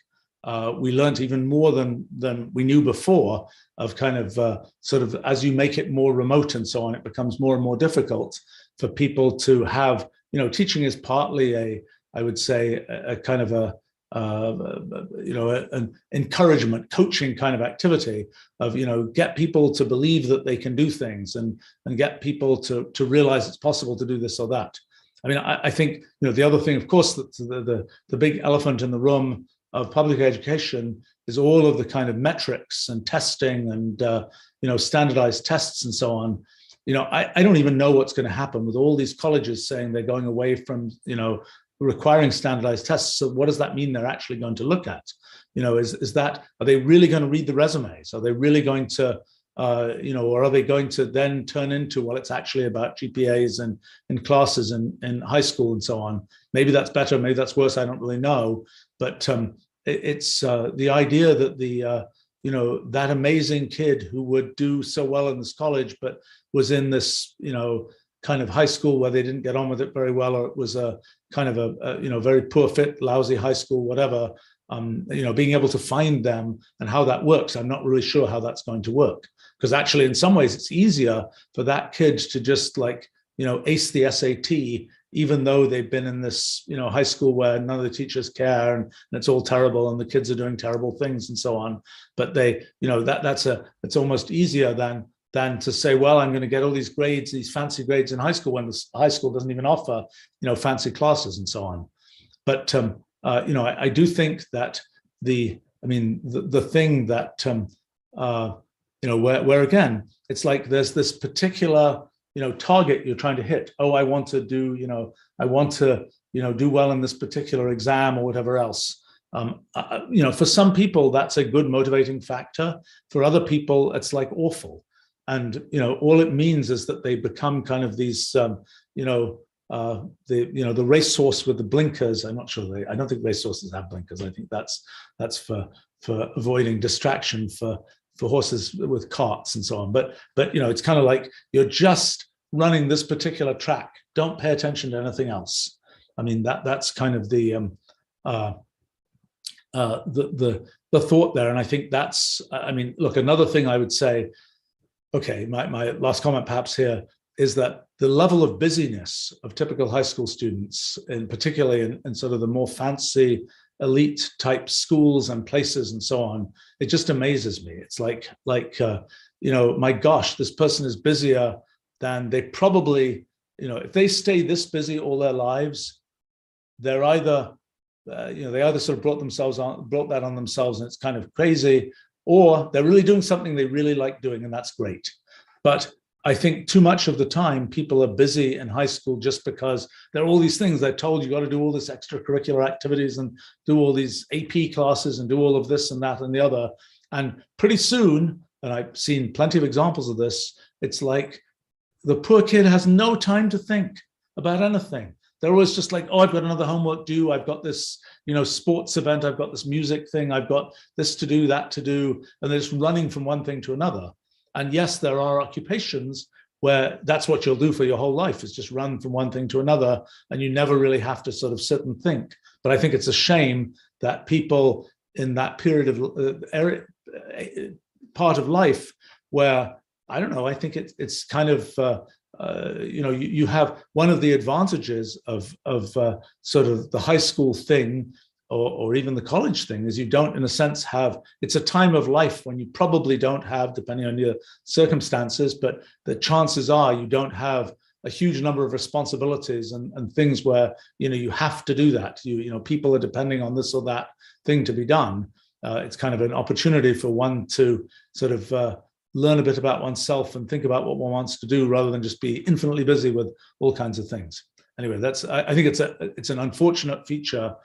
we learned even more than we knew before, of kind of sort of, as you make it more remote and so on, it becomes more and more difficult for people to have, teaching is partly I would say a kind of an encouragement, coaching kind of activity of, get people to believe that they can do things, and get people to realize it's possible to do this or that. I mean, I think, the other thing, of course, that the big elephant in the room of public education is all of the kind of metrics and testing and, standardized tests and so on. I don't even know what's going to happen with all these colleges saying they're going away from, requiring standardized tests. So what does that mean they're actually going to look at? Is that, are they really going to read the resumes? Are they really going to, or are they going to then turn into, well, it's actually about GPAs and in classes in high school and so on? Maybe that's better, maybe that's worse, I don't really know. But it's the idea that that amazing kid who would do so well in this college, but was in this, kind of high school where they didn't get on with it very well, or it was a kind of a very poor fit, lousy high school, whatever, being able to find them and how that works. I'm not really sure how that's going to work, because actually in some ways it's easier for that kid to just like, ace the SAT, even though they've been in this, high school where none of the teachers care, and it's all terrible and the kids are doing terrible things and so on. But they, it's almost easier than to say, well, I'm going to get all these grades, these fancy grades in high school, when the high school doesn't even offer, fancy classes and so on. But, I do think that the thing that, where again, it's like there's this particular, target you're trying to hit. Oh, I want to do, do well in this particular exam or whatever else. For some people, that's a good motivating factor. For other people, it's like awful. And, all it means is that they become kind of these, the racehorse with the blinkers. I'm not sure I don't think racehorses have blinkers. I think that's for avoiding distraction for horses with carts and so on. But it's kind of like you're just running this particular track. Don't pay attention to anything else. I mean, that's kind of the thought there. And I think that's, look, another thing I would say, okay, my last comment perhaps here is that the level of busyness of typical high school students, and particularly in sort of the more fancy elite type schools and places and so on, it just amazes me. It's like my gosh, this person is busier than they probably, if they stay this busy all their lives, they're either, they either sort of brought that on themselves and it's kind of crazy, or they're really doing something they really like doing, and that's great. But I think too much of the time people are busy in high school just because there are all these things they're told you got to do all this extracurricular activities and do all these AP classes and do all of this and that and the other. And pretty soon, and I've seen plenty of examples of this, it's like the poor kid has no time to think about anything. They're always just like, oh, I've got another homework due. I've got this, sports event. I've got this music thing. I've got this to do, that to do. And they're just running from one thing to another. And yes, there are occupations where that's what you'll do for your whole life, is just run from one thing to another. And you never really have to sort of sit and think. But I think it's a shame that people in that period of part of life where, I don't know, I think it's kind of, you have one of the advantages of sort of the high school thing or even the college thing is you don't, in a sense, have, it's a time of life when you probably don't have, depending on your circumstances, but the chances are you don't have a huge number of responsibilities and things where, you have to do that. People are depending on this or that thing to be done. It's kind of an opportunity for one to sort of learn a bit about oneself and think about what one wants to do rather than just be infinitely busy with all kinds of things. Anyway, I think it's an unfortunate feature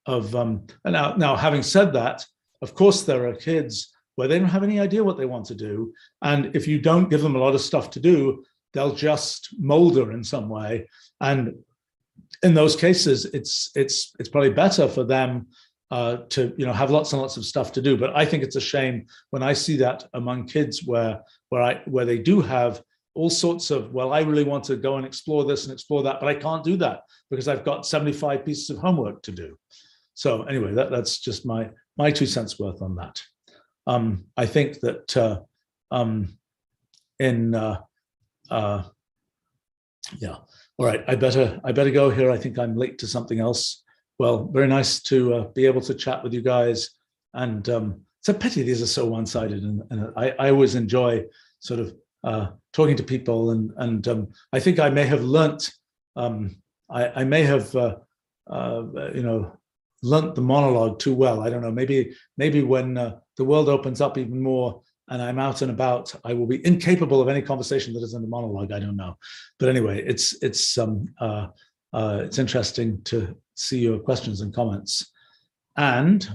of, and now having said that, of course, there are kids where they don't have any idea what they want to do. And if you don't give them a lot of stuff to do, they'll just molder in some way. And in those cases, it's probably better for them to have lots and lots of stuff to do. But I think it's a shame when I see that among kids where they do have all sorts of, well, I really want to go and explore this and explore that, but I can't do that because I've got 75 pieces of homework to do. So anyway, that's just my 2 cents worth on that. I think that yeah. All right, I better go here. I think I'm late to something else. Well, very nice to be able to chat with you guys. And it's a pity these are so one-sided. And I always enjoy sort of talking to people. And I think I may have learnt, I may have, learnt the monologue too well. I don't know, maybe when the world opens up even more and I'm out and about, I will be incapable of any conversation that isn't a monologue. I don't know. But anyway, it's interesting to see your questions and comments. And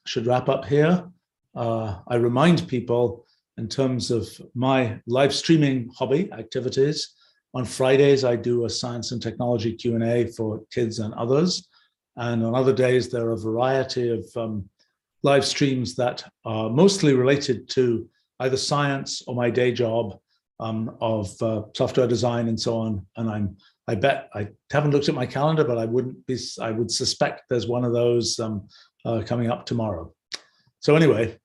should wrap up here. I remind people in terms of my live streaming hobby activities. On Fridays, I do a science and technology Q&A for kids and others. And on other days, there are a variety of live streams that are mostly related to either science or my day job of software design and so on. And I bet, I haven't looked at my calendar, but I would suspect there's one of those coming up tomorrow. So anyway,